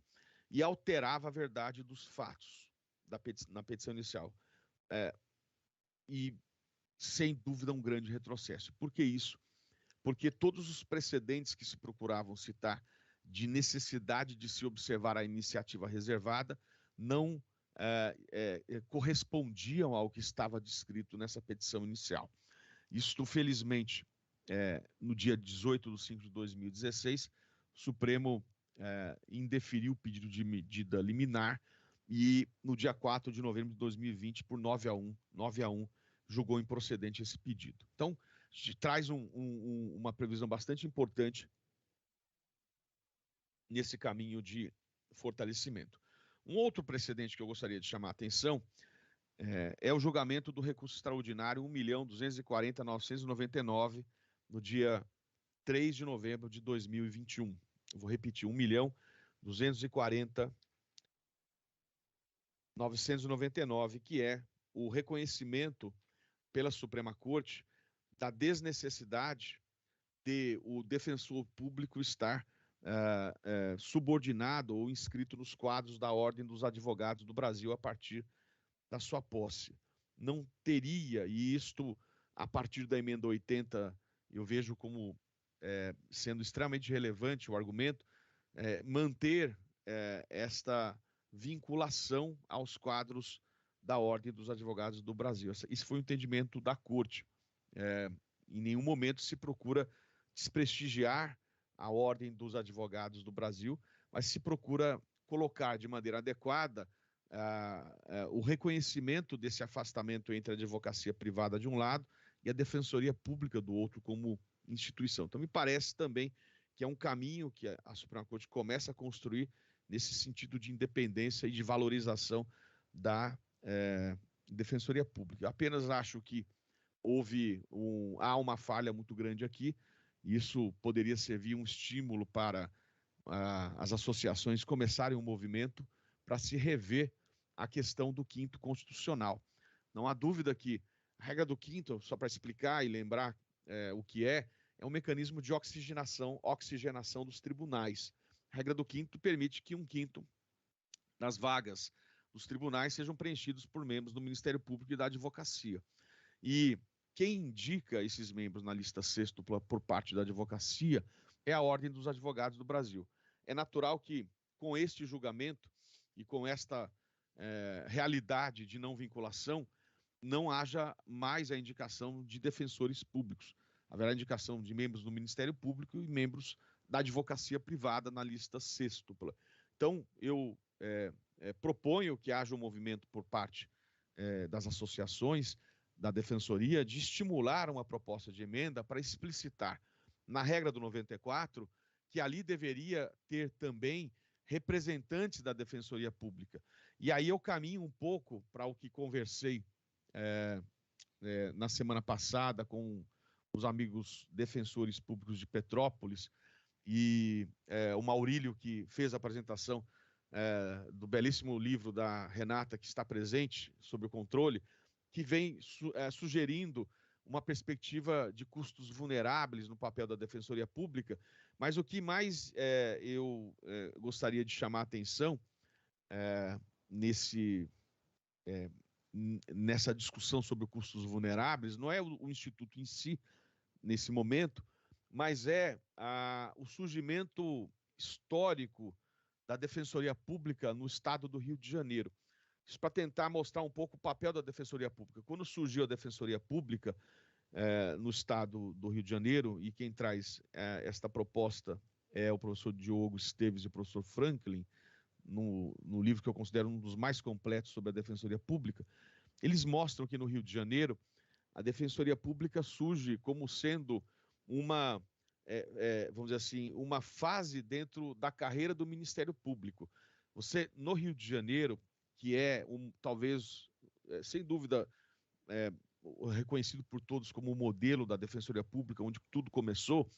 e alterava a verdade dos fatos na petição inicial. E, sem dúvida, um grande retrocesso. Por que isso? Porque todos os precedentes que se procuravam citar de necessidade de se observar a iniciativa reservada não correspondiam ao que estava descrito nessa petição inicial. Isto, felizmente, no dia 18 de 5 de 2016, o Supremo indeferiu o pedido de medida liminar e, no dia 4 de novembro de 2020, por 9-1, julgou improcedente esse pedido. Então, traz uma previsão bastante importante nesse caminho de fortalecimento. Um outro precedente que eu gostaria de chamar a atenção é o julgamento do recurso extraordinário 1.240.999, no dia 3 de novembro de 2021. Eu vou repetir, 1.240.999, que é o reconhecimento pela Suprema Corte da desnecessidade de o defensor público estar subordinado ou inscrito nos quadros da Ordem dos Advogados do Brasil a partir da sua posse. Não teria, e isto a partir da emenda 80, eu vejo como sendo extremamente relevante o argumento, manter esta vinculação aos quadros da Ordem dos Advogados do Brasil. Esse foi o entendimento da Corte. Em nenhum momento se procura desprestigiar a Ordem dos Advogados do Brasil, mas se procura colocar de maneira adequada o reconhecimento desse afastamento entre a advocacia privada de um lado e a Defensoria Pública do outro como instituição. Então, me parece também que é um caminho que a Suprema Corte começa a construir nesse sentido de independência e de valorização da Defensoria Pública. Eu apenas acho que há uma falha muito grande aqui. Isso poderia servir um estímulo para as associações começarem um movimento para se rever a questão do quinto constitucional. Não há dúvida que a regra do quinto, só para explicar e lembrar o que é um mecanismo de oxigenação dos tribunais. A regra do quinto permite que 1/5 das vagas dos tribunais sejam preenchidos por membros do Ministério Público e da Advocacia. E quem indica esses membros na lista sextupla por parte da advocacia é a Ordem dos Advogados do Brasil. É natural que, com este julgamento e com esta realidade de não vinculação, não haja mais a indicação de defensores públicos. Haverá indicação de membros do Ministério Público e membros da advocacia privada na lista sextupla. Então, eu proponho que haja um movimento por parte das associações da Defensoria de estimular uma proposta de emenda para explicitar na regra do 94 que ali deveria ter também representantes da Defensoria Pública. E aí eu caminho um pouco para o que conversei na semana passada com os amigos defensores públicos de Petrópolis e o Maurílio, que fez a apresentação do belíssimo livro da Renata, que está presente, sobre o controle, que vem sugerindo uma perspectiva de custos vulneráveis no papel da Defensoria Pública, mas o que mais eu gostaria de chamar a atenção nessa discussão sobre custos vulneráveis não é o Instituto em si, nesse momento, mas o surgimento histórico da Defensoria Pública no estado do Rio de Janeiro. Isso para tentar mostrar um pouco o papel da Defensoria Pública. Quando surgiu a Defensoria Pública no estado do Rio de Janeiro, e quem traz esta proposta é o professor Diogo Esteves e o professor Franklin, no livro que eu considero um dos mais completos sobre a Defensoria Pública, eles mostram que no Rio de Janeiro a Defensoria Pública surge como sendo uma, vamos dizer assim, uma fase dentro da carreira do Ministério Público. Você, no Rio de Janeiro, que é talvez, sem dúvida, reconhecido por todos como o modelo da Defensoria Pública, onde tudo começou,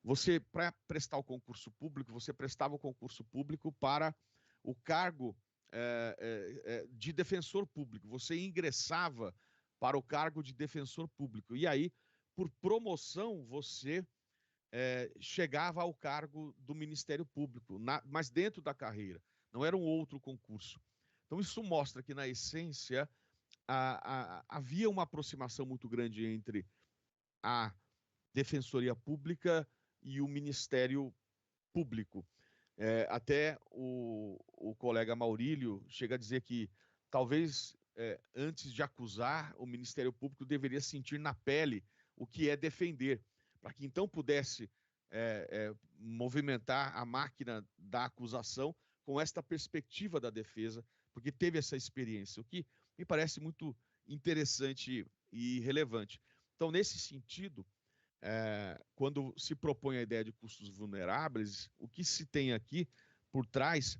você, para prestar o concurso público, você prestava o concurso público para o cargo de defensor público. Você ingressava para o cargo de defensor público. E aí, por promoção, você chegava ao cargo do Ministério Público, mas dentro da carreira. Não era um outro concurso. Então, isso mostra que, na essência, havia uma aproximação muito grande entre a Defensoria Pública e o Ministério Público. Até o colega Maurílio chega a dizer que talvez antes de acusar, o Ministério Público deveria sentir na pele o que é defender, para que então pudesse movimentar a máquina da acusação com esta perspectiva da defesa, porque teve essa experiência, o que me parece muito interessante e relevante. Então, nesse sentido, quando se propõe a ideia de custos vulneráveis, o que se tem aqui por trás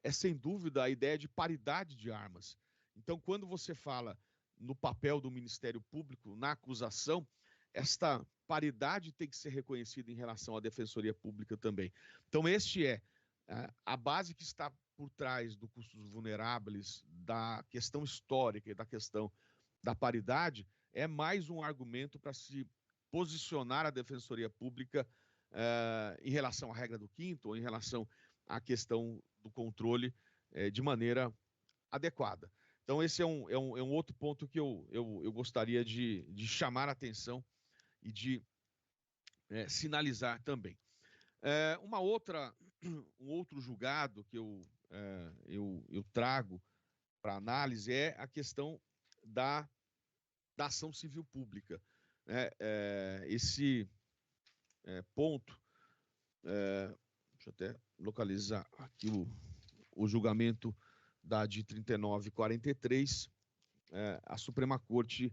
é, sem dúvida, a ideia de paridade de armas. Então, quando você fala no papel do Ministério Público na acusação, esta paridade tem que ser reconhecida em relação à Defensoria Pública também. Então, este é a base que está por trás do custos vulneráveis, da questão histórica e da questão da paridade, é mais um argumento para se posicionar a Defensoria Pública em relação à regra do quinto ou em relação à questão do controle de maneira adequada. Então, esse é um outro ponto que eu gostaria de chamar a atenção e de sinalizar também. Um outro julgado que eu trago para análise é a questão da ação civil pública. Esse ponto, deixa eu até localizar aqui o julgamento da ADI 3943, a Suprema Corte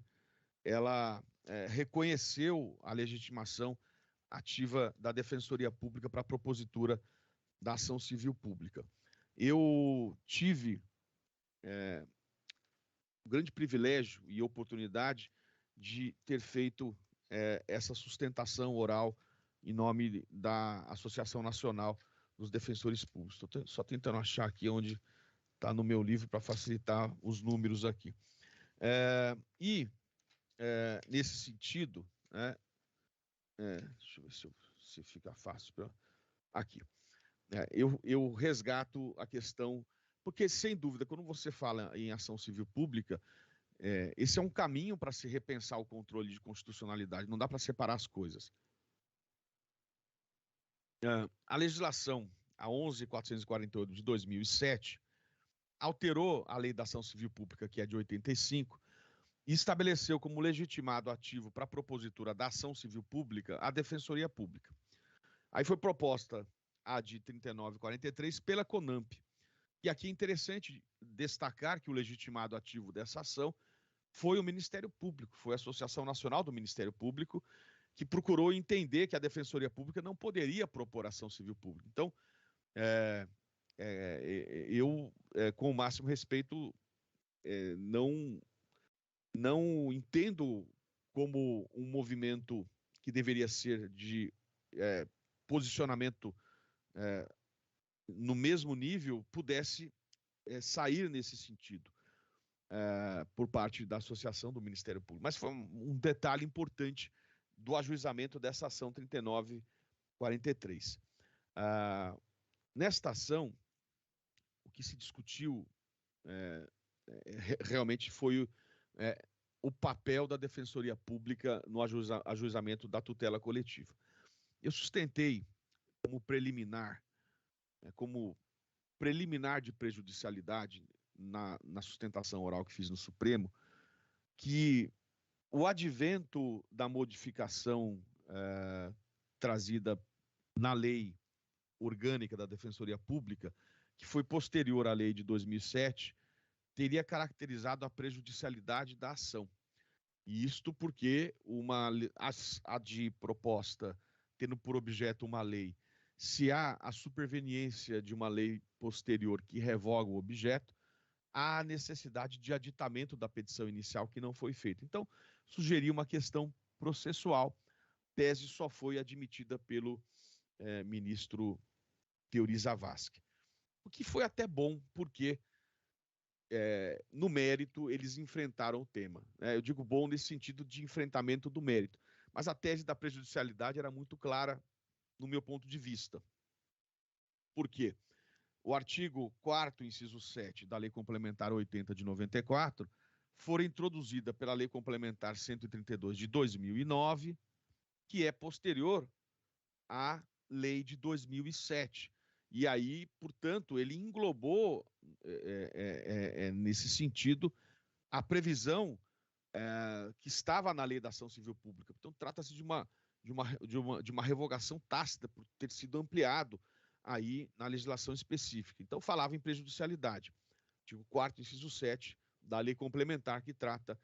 ela reconheceu a legitimação ativa da Defensoria Pública para a propositura da ação civil pública. Eu tive o grande privilégio e oportunidade de ter feito essa sustentação oral em nome da Associação Nacional dos Defensores Públicos. Estou só tentando achar aqui onde está no meu livro para facilitar os números aqui. Nesse sentido, deixa eu ver se fica fácil. Aqui. Eu resgato a questão, porque, sem dúvida, quando você fala em ação civil pública, esse é um caminho para se repensar o controle de constitucionalidade, não dá para separar as coisas. A legislação, a 11.448 de 2007, alterou a Lei da Ação Civil Pública, que é de 85, e estabeleceu como legitimado ativo para a propositura da ação civil pública a Defensoria Pública. Aí foi proposta a ADI 3943 pela CONAMP. E aqui é interessante destacar que o legitimado ativo dessa ação foi o Ministério Público, foi a Associação Nacional do Ministério Público, que procurou entender que a Defensoria Pública não poderia propor ação civil pública. Então, eu, com o máximo respeito, não entendo como um movimento que deveria ser de posicionamento no mesmo nível pudesse sair nesse sentido por parte da Associação do Ministério Público. Mas foi um detalhe importante do ajuizamento dessa ação 3943. Nesta ação, o que se discutiu realmente foi o papel da Defensoria Pública no ajuizamento da tutela coletiva. Eu sustentei como preliminar de prejudicialidade na sustentação oral que fiz no Supremo, que o advento da modificação trazida na lei orgânica da Defensoria Pública, que foi posterior à lei de 2007, teria caracterizado a prejudicialidade da ação. E isto porque a de proposta tendo por objeto uma lei, se há a superveniência de uma lei posterior que revoga o objeto, há a necessidade de aditamento da petição inicial que não foi feita. Então, sugeri uma questão processual, tese só foi admitida pelo ministro Teori Zavascki. O que foi até bom, porque no mérito eles enfrentaram o tema. Eu digo bom nesse sentido de enfrentamento do mérito, mas a tese da prejudicialidade era muito clara no meu ponto de vista. Por quê? O artigo 4º, inciso 7 da Lei Complementar 80 de 94 foi introduzida pela Lei Complementar 132 de 2009, que é posterior à Lei de 2007. E aí, portanto, ele englobou, nesse sentido, a previsão que estava na Lei da Ação Civil Pública. Então, trata-se de uma de uma revogação tácita por ter sido ampliado aí na legislação específica. Então, falava em prejudicialidade. Artigo 4º, inciso 7, da lei complementar que trata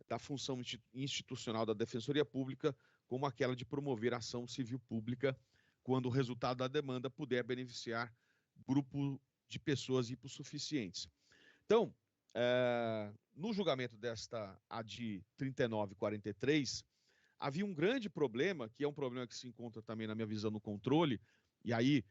da função institucional da Defensoria Pública como aquela de promover ação civil pública quando o resultado da demanda puder beneficiar grupo de pessoas hipossuficientes. Então, no julgamento desta AD 3943, havia um grande problema, que é um problema que se encontra também, na minha visão, no controle, e aí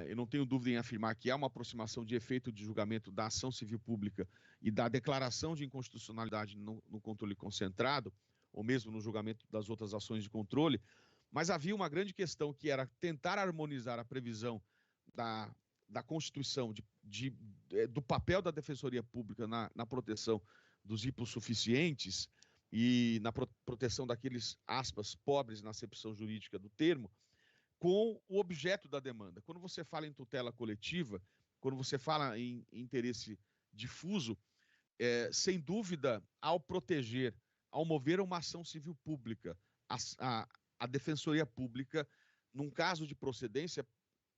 eu não tenho dúvida em afirmar que há uma aproximação de efeito de julgamento da ação civil pública e da declaração de inconstitucionalidade no controle concentrado, ou mesmo no julgamento das outras ações de controle, mas havia uma grande questão que era tentar harmonizar a previsão da Constituição, do papel da Defensoria Pública na proteção dos hipossuficientes e na proteção daqueles, aspas, pobres na acepção jurídica do termo, com o objeto da demanda. Quando você fala em tutela coletiva, quando você fala em interesse difuso, sem dúvida, ao proteger, ao mover uma ação civil pública, a Defensoria Pública, num caso de procedência,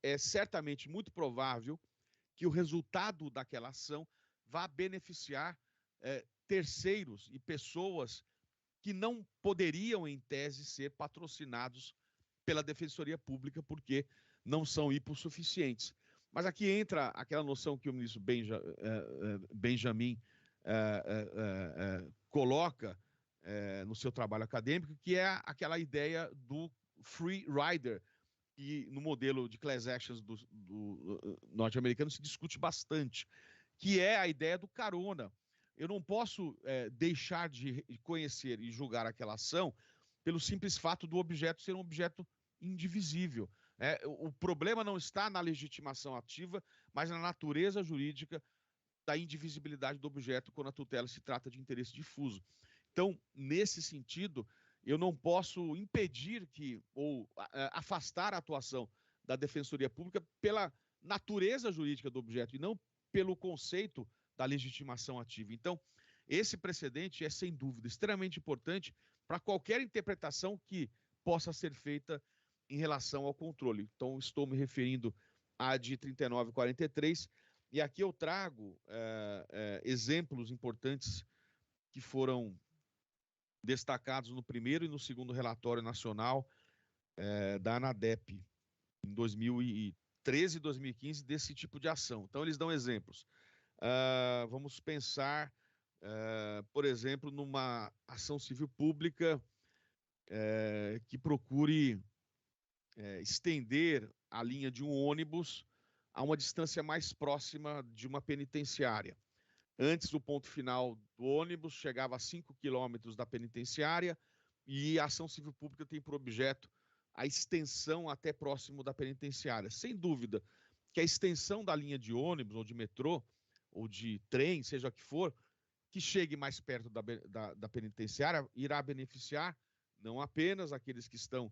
é certamente muito provável que o resultado daquela ação vá beneficiar terceiros e pessoas que não poderiam, em tese, ser patrocinados pela Defensoria Pública porque não são hipossuficientes. Mas aqui entra aquela noção que o ministro Benjamin coloca no seu trabalho acadêmico, que é aquela ideia do free rider, que no modelo de class actions do norte-americano se discute bastante, que é a ideia do carona. Eu não posso deixar de conhecer e julgar aquela ação pelo simples fato do objeto ser um objeto indivisível. O problema não está na legitimação ativa, mas na natureza jurídica da indivisibilidade do objeto quando a tutela se trata de interesse difuso. Então, nesse sentido, eu não posso impedir ou afastar a atuação da Defensoria Pública pela natureza jurídica do objeto e não pelo conceito da legitimação ativa. Então, esse precedente é, sem dúvida, extremamente importante para qualquer interpretação que possa ser feita em relação ao controle. Então, estou me referindo à de 3943, e aqui eu trago exemplos importantes que foram destacados no primeiro e no segundo relatório nacional da ANADEP, em 2013 e 2015, desse tipo de ação. Então, eles dão exemplos. Vamos pensar, por exemplo, numa ação civil pública que procure estender a linha de um ônibus a uma distância mais próxima de uma penitenciária. Antes, o ponto final do ônibus chegava a 5 quilômetros da penitenciária e a ação civil pública tem por objeto a extensão até próximo da penitenciária. Sem dúvida que a extensão da linha de ônibus ou de metrô ou de trem, seja o que for, que chegue mais perto da penitenciária, irá beneficiar não apenas aqueles que estão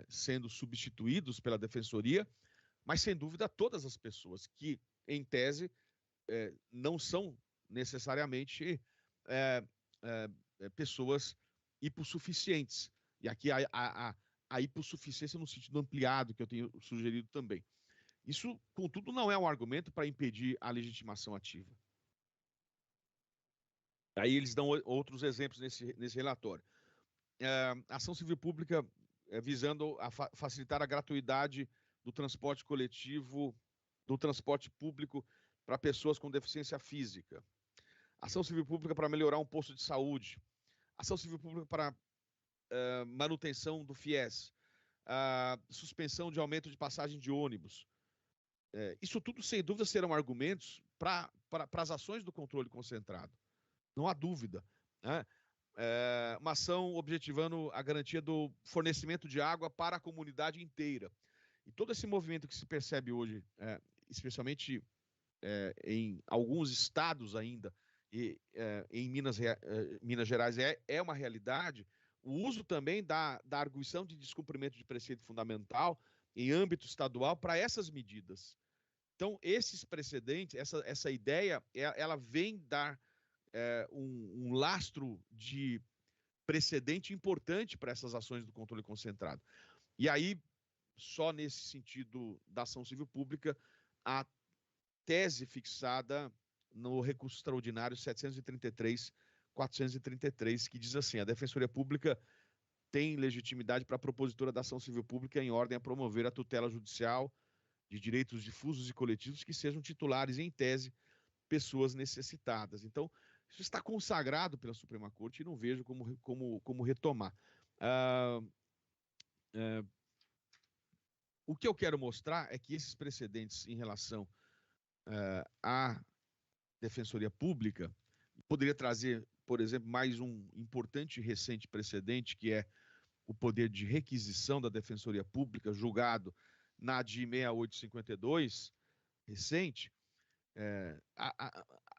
sendo substituídos pela Defensoria, mas, sem dúvida, todas as pessoas que, em tese, não são necessariamente pessoas hipossuficientes. E aqui a hipossuficiência no sentido ampliado que eu tenho sugerido também. Isso, contudo, não é um argumento para impedir a legitimação ativa. Aí eles dão outros exemplos nesse relatório. Ação civil pública visando facilitar a gratuidade do transporte coletivo, do transporte público para pessoas com deficiência física. Ação civil pública para melhorar um posto de saúde. Ação civil pública para manutenção do FIES. Suspensão de aumento de passagem de ônibus. Isso tudo, sem dúvida, serão argumentos para as ações do controle concentrado. Não há dúvida. Uma ação objetivando a garantia do fornecimento de água para a comunidade inteira. E todo esse movimento que se percebe hoje, especialmente em alguns estados ainda, e em Minas Gerais é uma realidade, o uso também da arguição de descumprimento de preceito fundamental em âmbito estadual para essas medidas. Então, esses precedentes, essa ideia, ela vem dar um lastro de precedente importante para essas ações do controle concentrado. E aí, só nesse sentido da ação civil pública, a tese fixada no recurso extraordinário 733.433, que diz assim: a Defensoria Pública tem legitimidade para a propositura da ação civil pública em ordem a promover a tutela judicial de direitos difusos e coletivos que sejam titulares, em tese, pessoas necessitadas. Então, isso está consagrado pela Suprema Corte e não vejo como retomar. O que eu quero mostrar é que esses precedentes em relação à Defensoria Pública, poderia trazer, por exemplo, mais um importante e recente precedente, que é o poder de requisição da Defensoria Pública, julgado na ADI 6852, recente.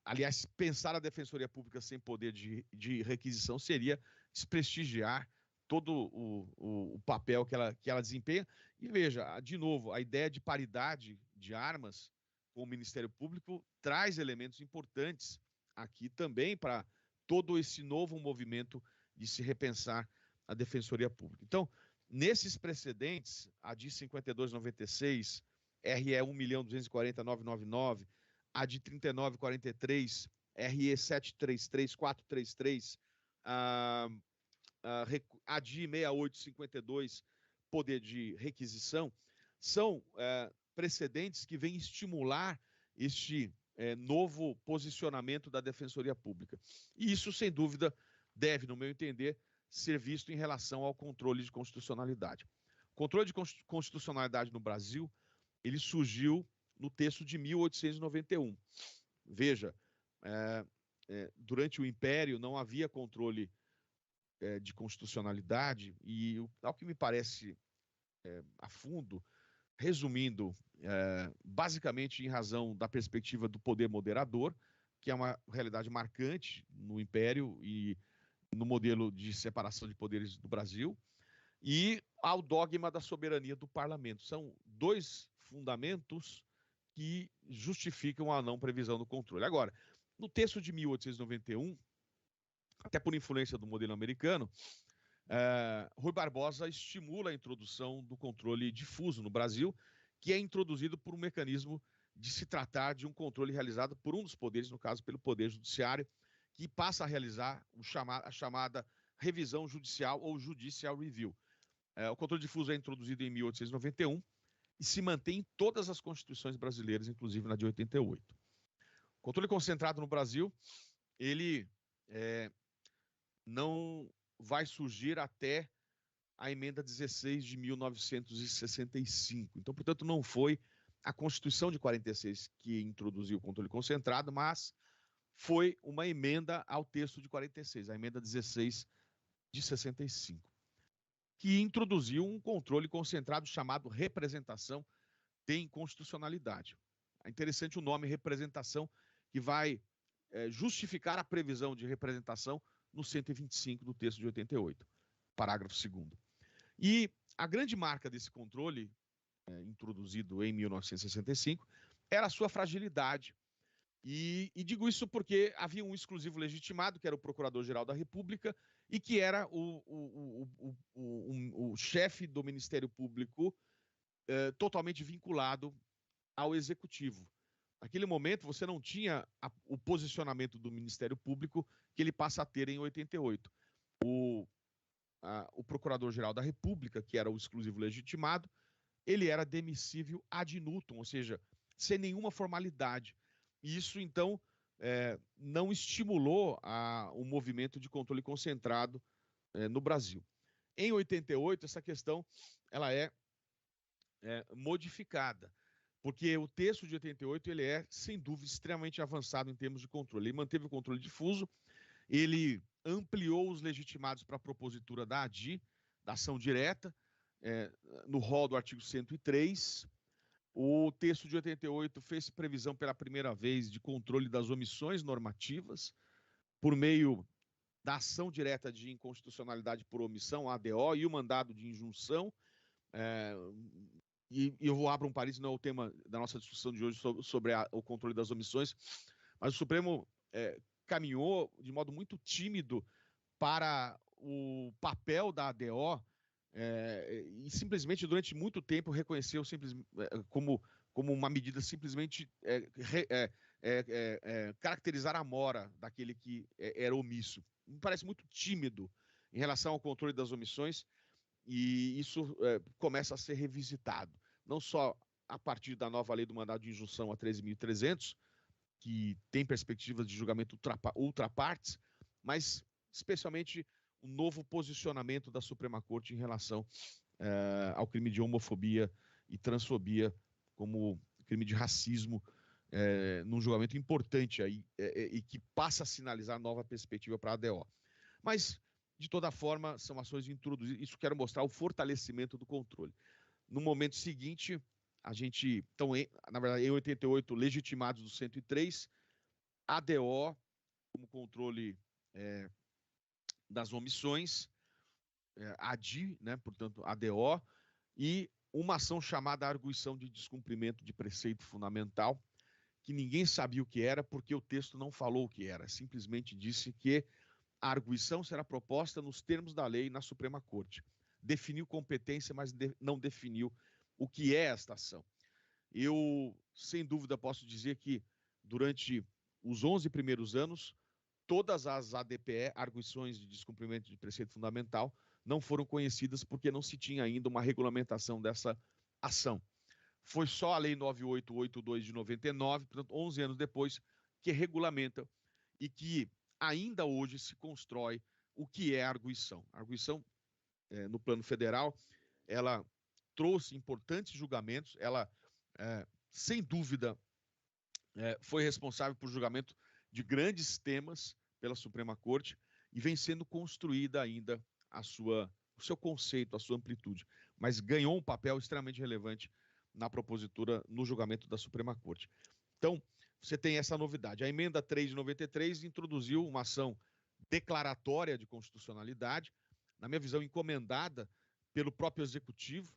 Aliás, pensar a Defensoria Pública sem poder de requisição seria desprestigiar todo o papel que ela desempenha. E veja, de novo, a ideia de paridade de armas com o Ministério Público traz elementos importantes aqui também para todo esse novo movimento de se repensar a Defensoria Pública. Então, nesses precedentes, a DI 5296, RE 1.240.999, a DI 3943, RE 733433, a DI 6852, poder de requisição, são precedentes que vêm estimular este novo posicionamento da Defensoria Pública. E isso, sem dúvida, deve, no meu entender, ser visto em relação ao controle de constitucionalidade. O controle de constitucionalidade no Brasil, ele surgiu no texto de 1891. Veja, durante o Império não havia controle de constitucionalidade e, ao que me parece a fundo, resumindo, basicamente em razão da perspectiva do poder moderador, que é uma realidade marcante no Império e no modelo de separação de poderes do Brasil, e ao dogma da soberania do parlamento. São dois fundamentos que justificam a não previsão do controle. Agora, no texto de 1891, até por influência do modelo americano, Rui Barbosa estimula a introdução do controle difuso no Brasil, que é introduzido por um mecanismo de se tratar de um controle realizado por um dos poderes, no caso pelo Poder Judiciário, que passa a realizar a chamada revisão judicial ou judicial review. O controle difuso é introduzido em 1891 e se mantém em todas as constituições brasileiras, inclusive na de 88. O controle concentrado no Brasil, ele não vai surgir até a emenda 16 de 1965. Então, portanto, não foi a Constituição de 46 que introduziu o controle concentrado, mas foi uma emenda ao texto de 46, a emenda 16 de 65, que introduziu um controle concentrado chamado representação de inconstitucionalidade. É interessante o nome representação, que vai justificar a previsão de representação no 125 do texto de 88, parágrafo 2º. E a grande marca desse controle, introduzido em 1965, era a sua fragilidade. E digo isso porque havia um exclusivo legitimado, que era o Procurador-Geral da República, e que era o chefe do Ministério Público totalmente vinculado ao Executivo. Naquele momento, você não tinha o posicionamento do Ministério Público que ele passa a ter em 88. O Procurador-Geral da República, que era o exclusivo legitimado, ele era demissível ad nutum, ou seja, sem nenhuma formalidade. E isso, então, não estimulou o movimento de controle concentrado no Brasil. Em 88, essa questão ela é modificada, porque o texto de 88 ele é, sem dúvida, extremamente avançado em termos de controle. Ele manteve o controle difuso, ele ampliou os legitimados para a propositura da ADI, da ação direta, no rol do artigo 103. O texto de 88 fez previsão pela primeira vez de controle das omissões normativas por meio da ação direta de inconstitucionalidade por omissão, ADO, e o mandado de injunção. E eu vou abrir um parênteses, não é o tema da nossa discussão de hoje sobre o controle das omissões, mas o Supremo caminhou de modo muito tímido para o papel da ADO e simplesmente durante muito tempo reconheceu como uma medida simplesmente caracterizar a mora daquele que era omisso. Me parece muito tímido em relação ao controle das omissões, e isso começa a ser revisitado, não só a partir da nova lei do mandado de injunção a 13.300, que tem perspectivas de julgamento ultra partes, mas especialmente o novo posicionamento da Suprema Corte em relação ao crime de homofobia e transfobia como crime de racismo, num julgamento importante aí, e que passa a sinalizar nova perspectiva para a ADO. Mas, de toda forma, são ações de introduzir. Isso quero mostrar o fortalecimento do controle. No momento seguinte, a gente, então, na verdade, em 88, legitimados do 103, ADO, como controle das omissões, ADI, né, portanto, ADO, e uma ação chamada arguição de descumprimento de preceito fundamental, que ninguém sabia o que era, porque o texto não falou o que era, simplesmente disse que a arguição será proposta nos termos da lei na Suprema Corte. Definiu competência, mas não definiu o que é esta ação. Eu, sem dúvida, posso dizer que durante os 11 primeiros anos, todas as ADPE, arguições de descumprimento de preceito fundamental, não foram conhecidas porque não se tinha ainda uma regulamentação dessa ação. Foi só a Lei 9882 de 99, portanto, 11 anos depois, que regulamenta e que ainda hoje se constrói o que é a arguição. A arguição, no plano federal, ela trouxe importantes julgamentos, ela, sem dúvida, foi responsável por julgamento de grandes temas pela Suprema Corte e vem sendo construída ainda o seu conceito, a sua amplitude, mas ganhou um papel extremamente relevante na propositura no julgamento da Suprema Corte. Então, você tem essa novidade. A emenda 3 de 93 introduziu uma ação declaratória de constitucionalidade, na minha visão, encomendada pelo próprio Executivo,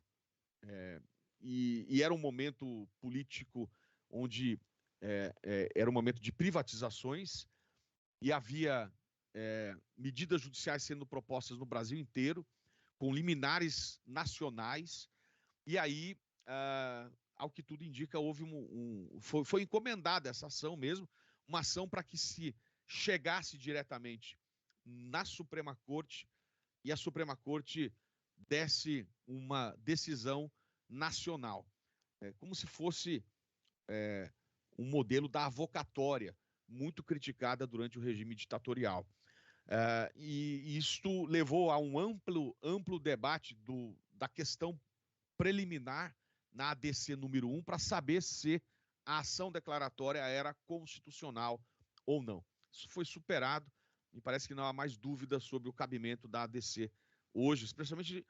e era um momento político onde era um momento de privatizações e havia medidas judiciais sendo propostas no Brasil inteiro, com liminares nacionais, e aí, ao que tudo indica, houve foi encomendada essa ação mesmo, uma ação para que se chegasse diretamente na Suprema Corte e a Suprema Corte desse uma decisão nacional, como se fosse um modelo da avocatória, muito criticada durante o regime ditatorial. E isto levou a um amplo debate da questão preliminar na ADC número 1 para saber se a ação declaratória era constitucional ou não. Isso foi superado, me parece que não há mais dúvida sobre o cabimento da ADC hoje, especialmente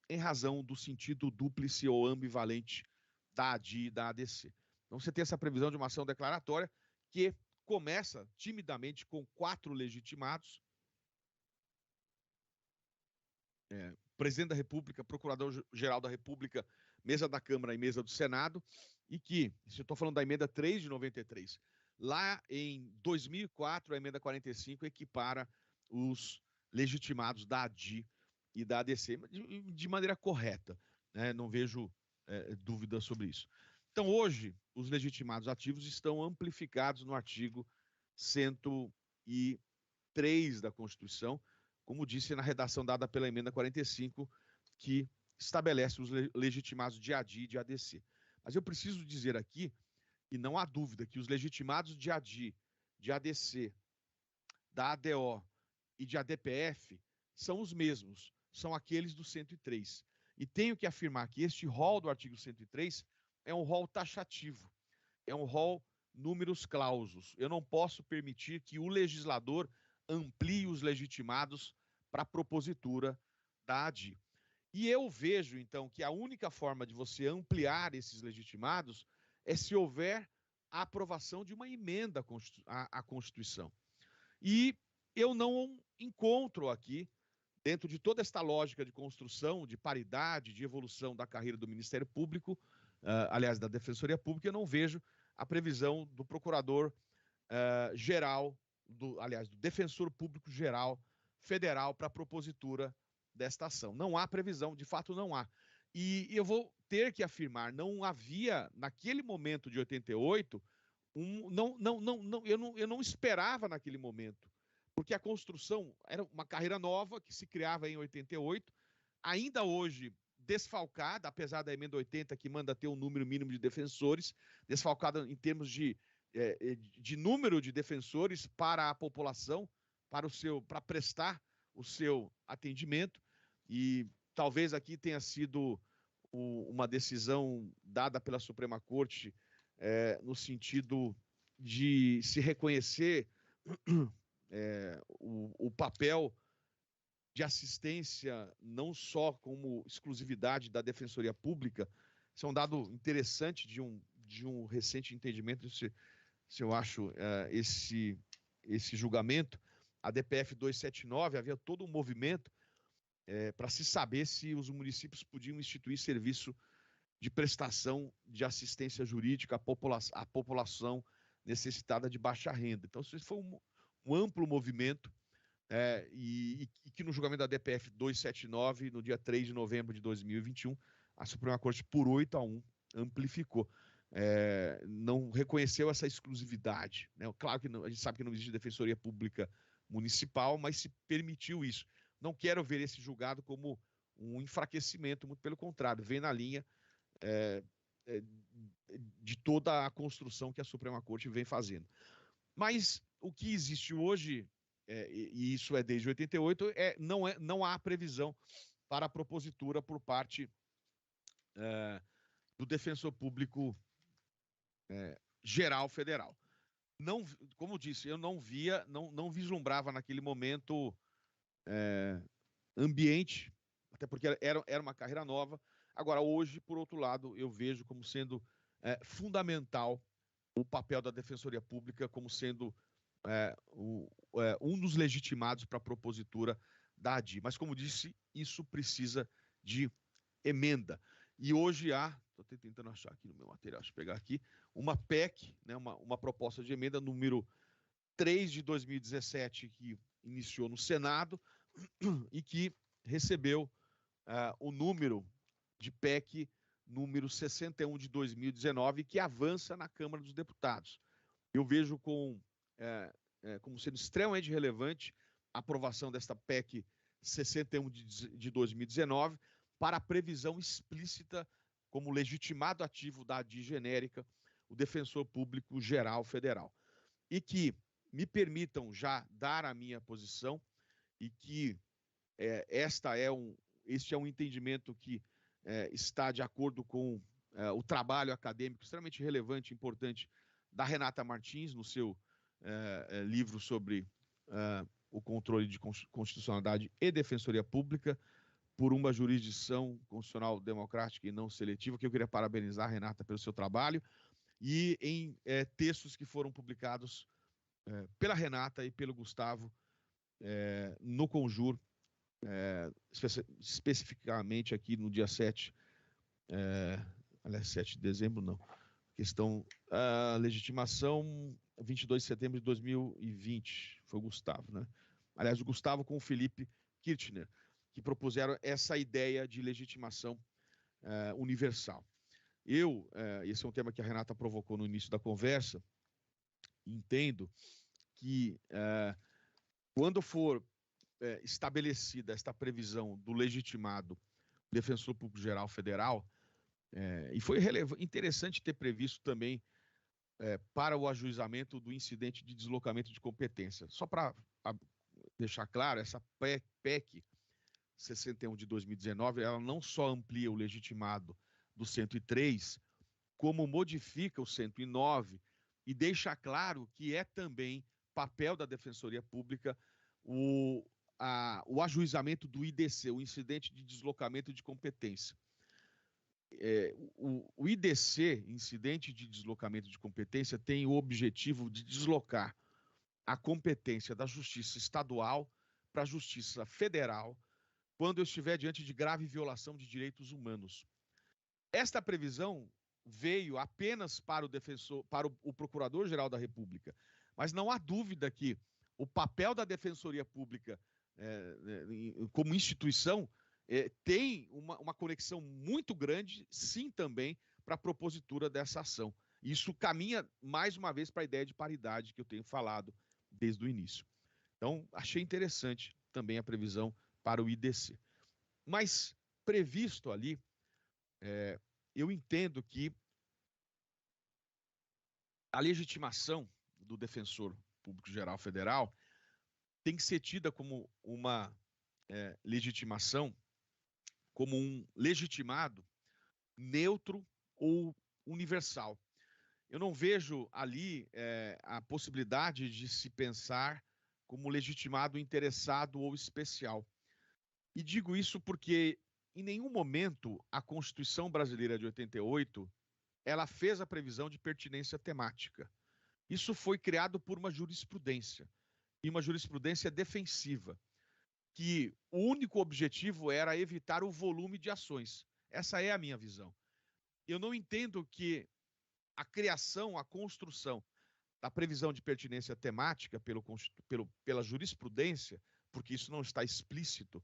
em razão do sentido dúplice ou ambivalente da ADI e da ADC. Então você tem essa previsão de uma ação declaratória que começa timidamente com 4 legitimados, presidente da República, procurador-geral da República, mesa da Câmara e mesa do Senado, e que, se eu estou falando da emenda 3 de 93, lá em 2004, a emenda 45 equipara os legitimados da ADI e da ADC de maneira correta, né? Não vejo dúvida sobre isso. Então, hoje, os legitimados ativos estão amplificados no artigo 103 da Constituição, como disse na redação dada pela emenda 45, que estabelece os legitimados de ADI e de ADC. Mas eu preciso dizer aqui, e não há dúvida, que os legitimados de ADI, de ADC, da ADO e de ADPF são os mesmos, são aqueles do 103. E tenho que afirmar que este rol do artigo 103 é um rol taxativo, é um rol números clausus. Eu não posso permitir que o legislador amplie os legitimados para a propositura da ADI. E eu vejo, então, que a única forma de você ampliar esses legitimados é se houver a aprovação de uma emenda à Constituição. E eu não encontro aqui, dentro de toda esta lógica de construção, de paridade, de evolução da carreira do Ministério Público, aliás, da Defensoria Pública, eu não vejo a previsão do Procurador-Geral, aliás, do Defensor Público-Geral federal para a propositura desta ação. Não há previsão, de fato não há. E eu vou ter que afirmar, não havia, naquele momento de 88, eu não esperava naquele momento, porque a construção era uma carreira nova que se criava em 88, ainda hoje desfalcada, apesar da emenda 80 que manda ter um número mínimo de defensores, desfalcada em termos de número de defensores para a população, para prestar o seu atendimento, e talvez aqui tenha sido uma decisão dada pela Suprema Corte no sentido de se reconhecer o papel de assistência não só como exclusividade da Defensoria Pública. Isso é um dado interessante de um recente entendimento, se eu acho esse julgamento. A DPF 279, havia todo um movimento para se saber se os municípios podiam instituir serviço de prestação de assistência jurídica à população necessitada de baixa renda. Então, isso foi um amplo movimento, e que no julgamento da DPF 279, no dia 3 de novembro de 2021, a Suprema Corte, por 8-1, amplificou. Não reconheceu essa exclusividade, né? Claro que a gente sabe que não existe defensoria pública municipal, mas se permitiu isso. Não quero ver esse julgado como um enfraquecimento, muito pelo contrário, vem na linha de toda a construção que a Suprema Corte vem fazendo. Mas o que existe hoje, e isso é desde 88, não há previsão para a propositura por parte do Defensor Público Geral Federal. Não, como disse, eu não vislumbrava naquele momento ambiente, até porque era uma carreira nova. Agora, hoje, por outro lado, eu vejo como sendo fundamental o papel da Defensoria Pública, como sendo um dos legitimados para a propositura da ADI. Mas, como disse, isso precisa de emenda. E hoje estou tentando achar aqui no meu material, deixa eu pegar aqui, uma PEC, né, uma proposta de emenda número 3 de 2017, que iniciou no Senado e que recebeu o número de PEC número 61 de 2019, que avança na Câmara dos Deputados. Eu vejo como sendo extremamente relevante a aprovação desta PEC 61 de 2019 para a previsão explícita como legitimado ativo da ADI genérica, o Defensor Público Geral Federal. E que me permitam já dar a minha posição e que este é um entendimento que está de acordo com o trabalho acadêmico extremamente relevante e importante da Renata Martins, no seu livro sobre o controle de constitucionalidade e defensoria pública por uma jurisdição constitucional democrática e não seletiva, que eu queria parabenizar a Renata pelo seu trabalho, e em textos que foram publicados pela Renata e pelo Gustavo no Conjur, especificamente aqui no dia 7, aliás, 7 de dezembro, não, questão, legitimação 22 de setembro de 2020, foi o Gustavo, né? Aliás, o Gustavo com o Felipe Kirchner, que propuseram essa ideia de legitimação universal. Esse é um tema que a Renata provocou no início da conversa, entendo que quando for estabelecida esta previsão do legitimado Defensor Público Geral Federal, e foi interessante ter previsto também para o ajuizamento do incidente de deslocamento de competência. Só para deixar claro, essa PEC 61 de 2019, ela não só amplia o legitimado do 103, como modifica o 109 e deixa claro que é também papel da Defensoria Pública o ajuizamento do IDC, o incidente de deslocamento de competência. O IDC, incidente de deslocamento de competência, tem o objetivo de deslocar a competência da Justiça Estadual para a Justiça Federal quando eu estiver diante de grave violação de direitos humanos. Esta previsão veio apenas para o Procurador-Geral da República, mas não há dúvida que o papel da Defensoria Pública como instituição, tem uma conexão muito grande, sim, também, para a propositura dessa ação. Isso caminha, mais uma vez, para a ideia de paridade que eu tenho falado desde o início. Então, achei interessante também a previsão para o IDC. Mas, previsto ali, eu entendo que a legitimação do Defensor Público Geral Federal tem que ser tida como uma legitimação, como um legitimado neutro ou universal. Eu não vejo ali a possibilidade de se pensar como legitimado interessado ou especial. E digo isso porque em nenhum momento a Constituição Brasileira de 88 ela fez a previsão de pertinência temática. Isso foi criado por uma jurisprudência, e uma jurisprudência defensiva, que o único objetivo era evitar o volume de ações. Essa é a minha visão. Eu não entendo que a criação, a construção da previsão de pertinência temática pela jurisprudência, porque isso não está explícito,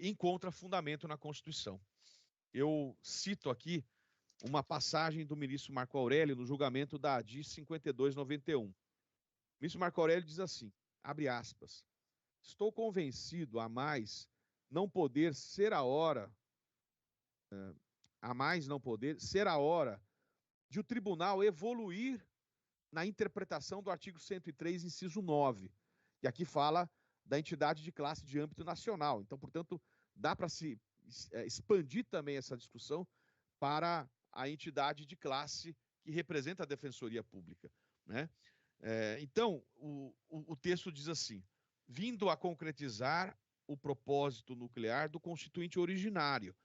encontra fundamento na Constituição. Eu cito aqui uma passagem do ministro Marco Aurélio no julgamento da ADI 5291. O ministro Marco Aurélio diz assim, abre aspas, estou convencido a mais não poder ser a hora de o tribunal evoluir na interpretação do artigo 103, inciso 9, que aqui fala da entidade de classe de âmbito nacional. Então, portanto, dá para se expandir também essa discussão para a entidade de classe que representa a Defensoria Pública, né? Então, o texto diz assim, vindo a concretizar o propósito nuclear do constituinte originário,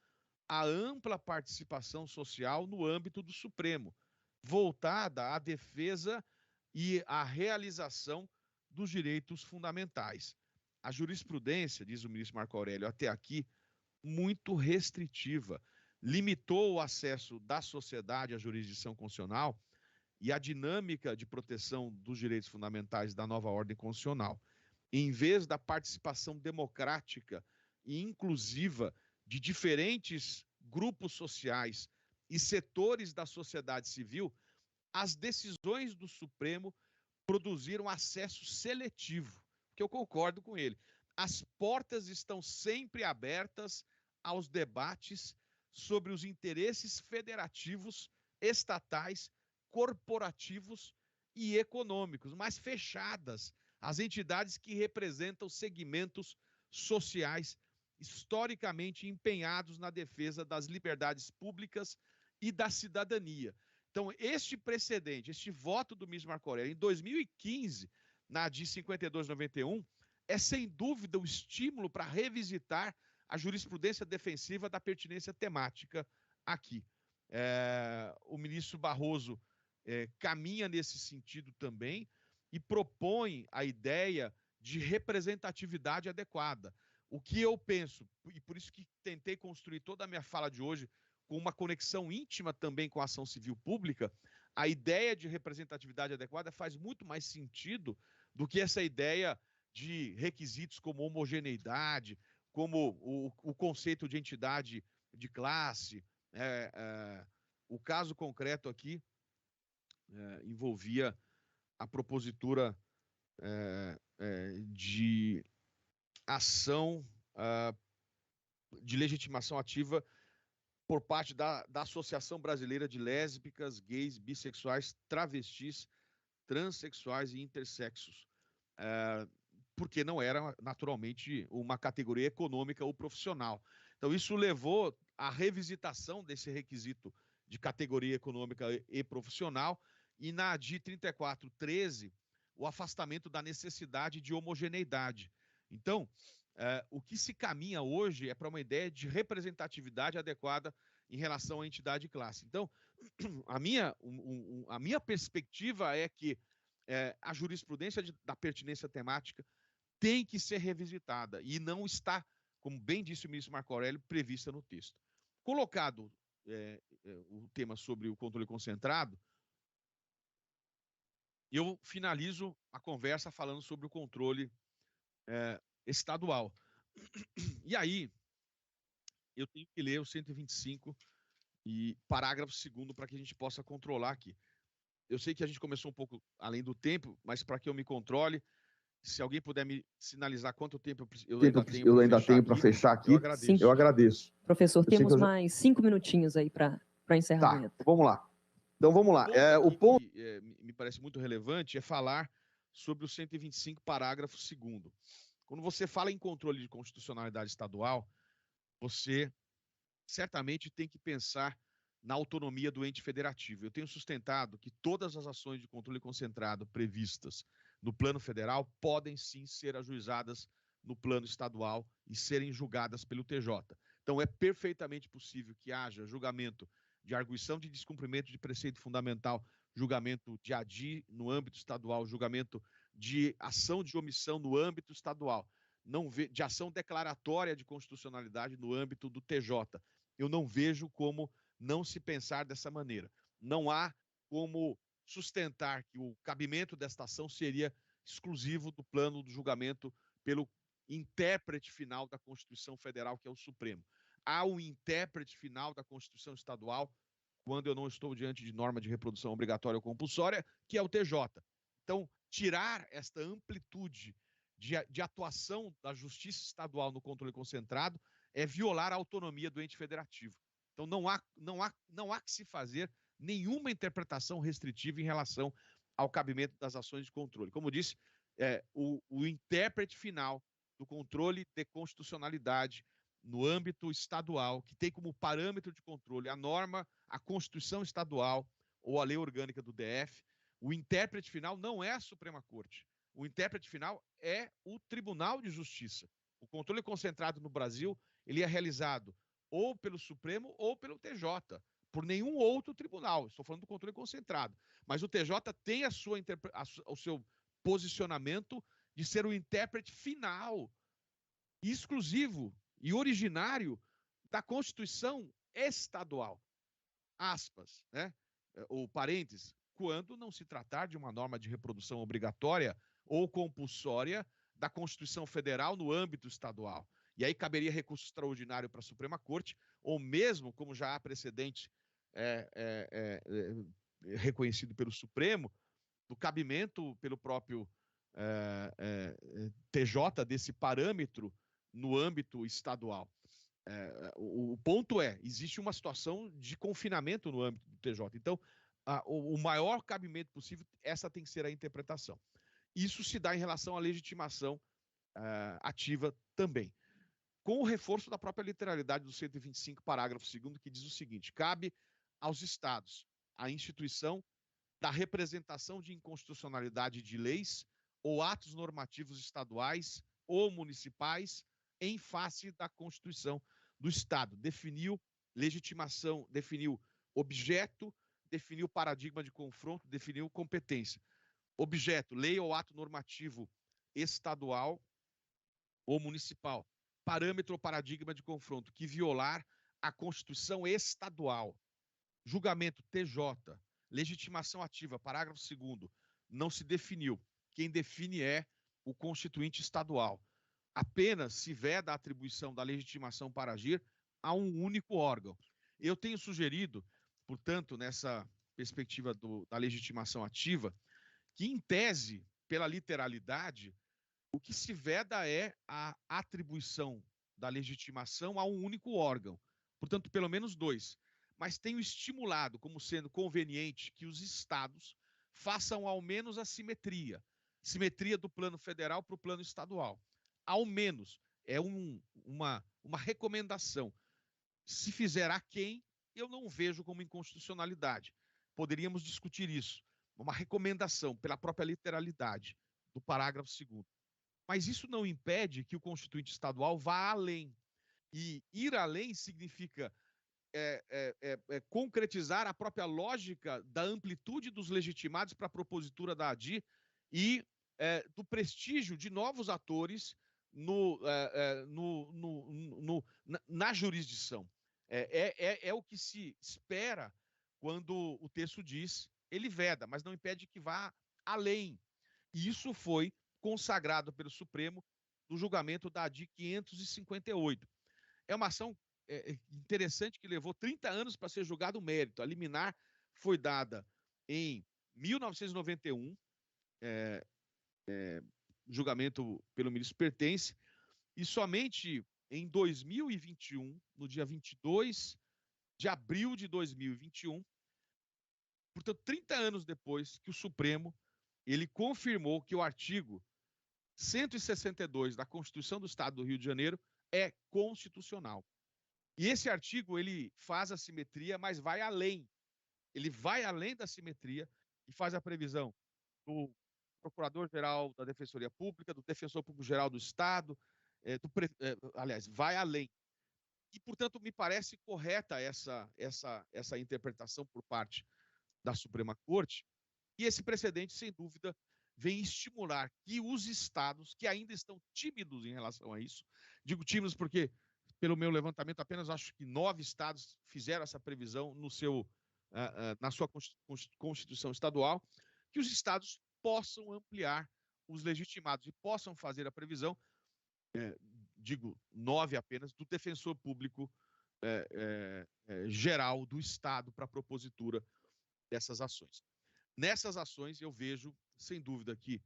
a ampla participação social no âmbito do Supremo, voltada à defesa e à realização dos direitos fundamentais. A jurisprudência, diz o ministro Marco Aurélio, até aqui, muito restritiva, limitou o acesso da sociedade à jurisdição constitucional e a dinâmica de proteção dos direitos fundamentais da nova ordem constitucional, em vez da participação democrática e inclusiva de diferentes grupos sociais e setores da sociedade civil, as decisões do Supremo produziram acesso seletivo, que eu concordo com ele. As portas estão sempre abertas aos debates sobre os interesses federativos, estatais, corporativos e econômicos, mas fechadas às entidades que representam segmentos sociais historicamente empenhados na defesa das liberdades públicas e da cidadania. Então, este precedente, este voto do ministro Marco Aurélio em 2015, na ADI 5291, é sem dúvida o estímulo para revisitar a jurisprudência defensiva da pertinência temática aqui. O ministro Barroso caminha nesse sentido também e propõe a ideia de representatividade adequada. O que eu penso, e por isso que tentei construir toda a minha fala de hoje com uma conexão íntima também com a ação civil pública, a ideia de representatividade adequada faz muito mais sentido do que essa ideia de requisitos como homogeneidade, como o conceito de entidade de classe. O caso concreto aqui envolvia a propositura de ação de legitimação ativa por parte da Associação Brasileira de Lésbicas, Gays, Bissexuais, Travestis, Transsexuais e Intersexos, porque não era, naturalmente, uma categoria econômica ou profissional. Então, isso levou à revisitação desse requisito de categoria econômica e profissional, e na ADI 3413, o afastamento da necessidade de homogeneidade. Então, o que se caminha hoje é para uma ideia de representatividade adequada em relação à entidade de classe. Então, a minha perspectiva é que a jurisprudência da pertinência temática tem que ser revisitada e não está, como bem disse o ministro Marco Aurélio, prevista no texto. Colocado o tema sobre o controle concentrado, eu finalizo a conversa falando sobre o controle estadual. E aí, eu tenho que ler o 125 e parágrafo 2º para que a gente possa controlar aqui. Eu sei que a gente começou um pouco além do tempo, mas para que eu me controle, se alguém puder me sinalizar quanto tempo eu ainda tenho para fechar aqui, eu agradeço. Professor, temos mais 5 minutinhos aí para encerramento. Tá, vamos lá. Então, vamos lá. O ponto que me parece muito relevante é falar sobre o 125, parágrafo 2º. Quando você fala em controle de constitucionalidade estadual, você certamente tem que pensar na autonomia do ente federativo. Eu tenho sustentado que todas as ações de controle concentrado previstas no plano federal podem sim ser ajuizadas no plano estadual e serem julgadas pelo TJ. Então, é perfeitamente possível que haja julgamento de arguição de descumprimento de preceito fundamental, julgamento de ADI no âmbito estadual, julgamento de ação de omissão no âmbito estadual, de ação declaratória de constitucionalidade no âmbito do TJ. Eu não vejo como não se pensar dessa maneira. Não há como sustentar que o cabimento desta ação seria exclusivo do plano do julgamento pelo intérprete final da Constituição Federal, que é o Supremo. Há um intérprete final da Constituição Estadual, quando eu não estou diante de norma de reprodução obrigatória ou compulsória, que é o TJ. Então, tirar esta amplitude de atuação da Justiça Estadual no controle concentrado é violar a autonomia do ente federativo. Então, não há que se fazer nenhuma interpretação restritiva em relação ao cabimento das ações de controle. Como disse, o intérprete final do controle de constitucionalidade no âmbito estadual, que tem como parâmetro de controle a norma, a Constituição Estadual ou a lei orgânica do DF, o intérprete final não é a Suprema Corte. O intérprete final é o Tribunal de Justiça. O controle concentrado no Brasil, ele é realizado ou pelo Supremo ou pelo TJ, por nenhum outro tribunal. Estou falando do controle concentrado. Mas o TJ tem o seu posicionamento de ser o intérprete final, exclusivo e originário da Constituição Estadual. Aspas, né? Ou parênteses, quando não se tratar de uma norma de reprodução obrigatória ou compulsória da Constituição Federal no âmbito estadual. E aí caberia recurso extraordinário para a Suprema Corte, ou mesmo, como já há precedente reconhecido pelo Supremo, do cabimento pelo próprio TJ desse parâmetro no âmbito estadual. O ponto existe uma situação de confinamento no âmbito do TJ. Então, o maior cabimento possível, essa tem que ser a interpretação. Isso se dá em relação à legitimação ativa também, com o reforço da própria literalidade do 125, parágrafo 2º, que diz o seguinte: cabe aos estados a instituição da representação de inconstitucionalidade de leis ou atos normativos estaduais ou municipais em face da Constituição do Estado. Definiu legitimação, definiu objeto, definiu paradigma de confronto, definiu competência. Objeto, lei ou ato normativo estadual ou municipal. Parâmetro ou paradigma de confronto que violar a Constituição Estadual. Julgamento, TJ. Legitimação ativa, parágrafo 2º. Não se definiu. Quem define é o constituinte estadual. Apenas se veda a atribuição da legitimação para agir a um único órgão. Eu tenho sugerido, portanto, nessa perspectiva da legitimação ativa, que, em tese, pela literalidade, o que se veda é a atribuição da legitimação a um único órgão. Portanto, pelo menos 2. Mas tenho estimulado como sendo conveniente que os estados façam ao menos a simetria do plano federal para o plano estadual. Ao menos, é uma recomendação. Se fizer a quem, eu não vejo como inconstitucionalidade. Poderíamos discutir isso. Uma recomendação pela própria literalidade do parágrafo 2º. Mas isso não impede que o constituinte estadual vá além. E ir além significa concretizar a própria lógica da amplitude dos legitimados para a propositura da ADI e do prestígio de novos atores na jurisdição. É o que se espera quando o texto diz, ele veda, mas não impede que vá além. E isso foi consagrado pelo Supremo do julgamento da ADI 558. É uma ação interessante que levou 30 anos para ser julgado o mérito. A liminar foi dada em 1991, julgamento pelo ministro Pertence, e somente em 2021, no dia 22 de abril de 2021, portanto, 30 anos depois, que o Supremo ele confirmou que o artigo 162 da Constituição do Estado do Rio de Janeiro é constitucional. E esse artigo ele faz a simetria, mas vai além. Ele vai além da simetria e faz a previsão do Procurador-Geral da Defensoria Pública, do Defensor Público-Geral do Estado, aliás, vai além. E, portanto, me parece correta essa interpretação por parte da Suprema Corte, e esse precedente, sem dúvida, vem estimular que os estados que ainda estão tímidos em relação a isso, digo tímidos porque, pelo meu levantamento, apenas acho que 9 estados fizeram essa previsão na sua Constituição estadual, que os estados possam ampliar os legitimados e possam fazer a previsão, digo 9 apenas, do defensor público geral do Estado para a propositura dessas ações. Nessas ações, eu vejo, sem dúvida, que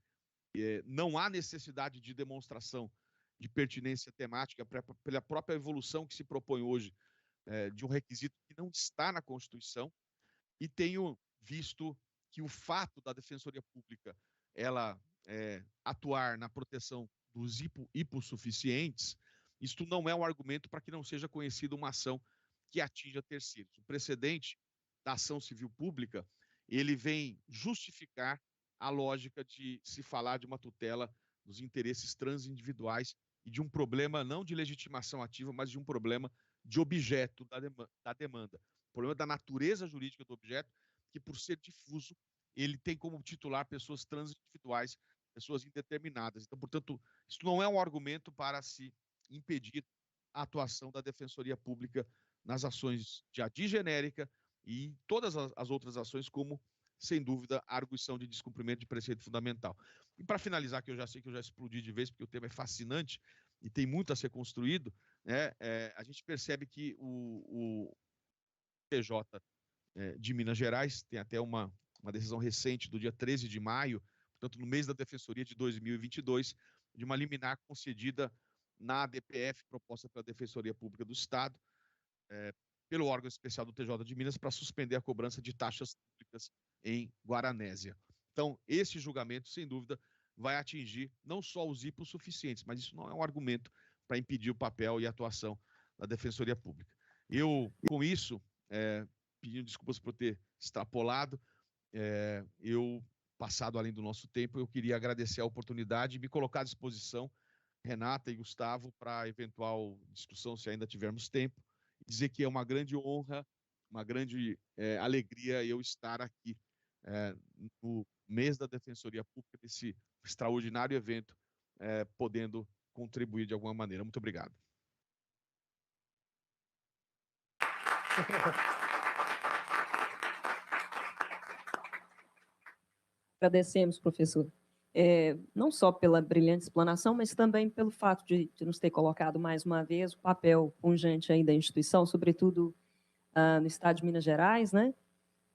não há necessidade de demonstração de pertinência temática pela própria evolução que se propõe hoje de um requisito que não está na Constituição, e tenho visto que o fato da Defensoria Pública ela atuar na proteção dos hipossuficientes, isto não é um argumento para que não seja conhecida uma ação que atinja terceiros. O precedente da ação civil pública, ele vem justificar a lógica de se falar de uma tutela dos interesses transindividuais e de um problema não de legitimação ativa, mas de um problema de objeto da demanda. O problema da natureza jurídica do objeto, que por ser difuso, ele tem como titular pessoas transindividuais, pessoas indeterminadas. Então, portanto, isso não é um argumento para se impedir a atuação da Defensoria Pública nas ações de ADI genérica e todas as outras ações, como, sem dúvida, a arguição de descumprimento de preceito fundamental. E para finalizar, que eu já sei que eu já explodi de vez, porque o tema é fascinante e tem muito a ser construído, né, a gente percebe que o TJ de Minas Gerais tem até uma decisão recente do dia 13 de maio, portanto, no mês da Defensoria de 2022, de uma liminar concedida na DPF, proposta pela Defensoria Pública do Estado, pelo órgão especial do TJ de Minas, para suspender a cobrança de taxas públicas em Guaranésia. Então, esse julgamento, sem dúvida, vai atingir não só os hipossuficientes, mas isso não é um argumento para impedir o papel e a atuação da Defensoria Pública. Eu, com isso, pedindo desculpas por ter extrapolado, eu, passado além do nosso tempo, eu queria agradecer a oportunidade e me colocar à disposição, Renata e Gustavo, para eventual discussão, se ainda tivermos tempo, e dizer que é uma grande honra, uma grande alegria eu estar aqui no mês da Defensoria Pública, nesse extraordinário evento, podendo contribuir de alguma maneira. Muito obrigado. Agradecemos, professor, não só pela brilhante explanação, mas também pelo fato de nos ter colocado mais uma vez o papel pungente aí da instituição, sobretudo no Estado de Minas Gerais, né?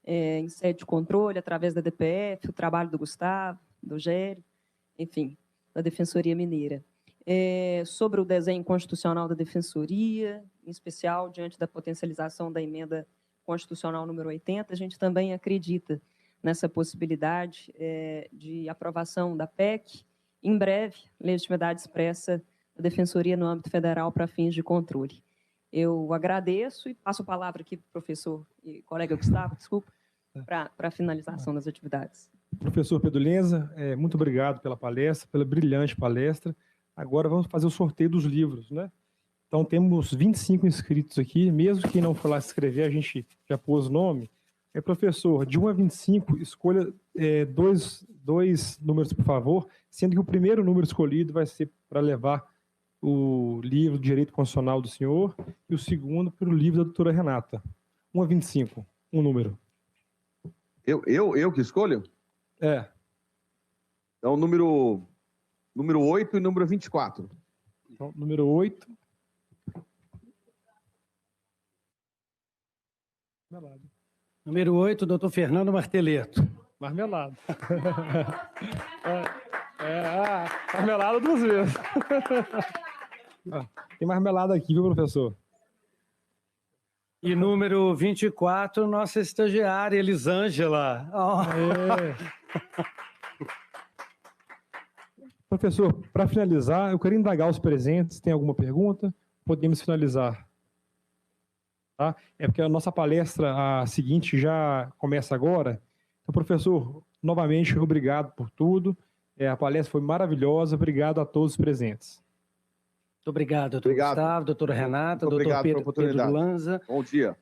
Em sede de controle, através da DPF, o trabalho do Gustavo, do Gério, enfim, da Defensoria Mineira. Sobre o desenho constitucional da Defensoria, em especial diante da potencialização da emenda constitucional número 80, a gente também acredita nessa possibilidade de aprovação da PEC, em breve, legitimidade expressa da Defensoria no âmbito federal para fins de controle. Eu agradeço e passo a palavra aqui para o professor e colega Gustavo, desculpa, para a finalização das atividades. Professor Pedro Lenza, muito obrigado pela palestra, pela brilhante palestra. Agora vamos fazer o sorteio dos livros, né? Então temos 25 inscritos aqui, mesmo quem não for lá se inscrever, a gente já pôs o nome. Professor, de 1 a 25, escolha dois números, por favor, sendo que o primeiro número escolhido vai ser para levar o livro de Direito Constitucional do senhor e o segundo para o livro da doutora Renata. 1 a 25, um número. Eu que escolho? Então, o número Número 8 e número 24. Então, número 8. Marmelada. Número 8, doutor Fernando Marteleto. Marmelada. Marmelada 2 vezes. Tem marmelada aqui, viu, professor? E número 24, nossa estagiária, Elisângela. Professor, para finalizar, eu quero indagar os presentes. Tem alguma pergunta? Podemos finalizar. Tá? É porque a nossa palestra, a seguinte, já começa agora. Então, professor, novamente, obrigado por tudo. A palestra foi maravilhosa. Obrigado a todos os presentes. Muito obrigado, doutor Gustavo, doutora Renata, doutor Pedro Lanza. Bom dia.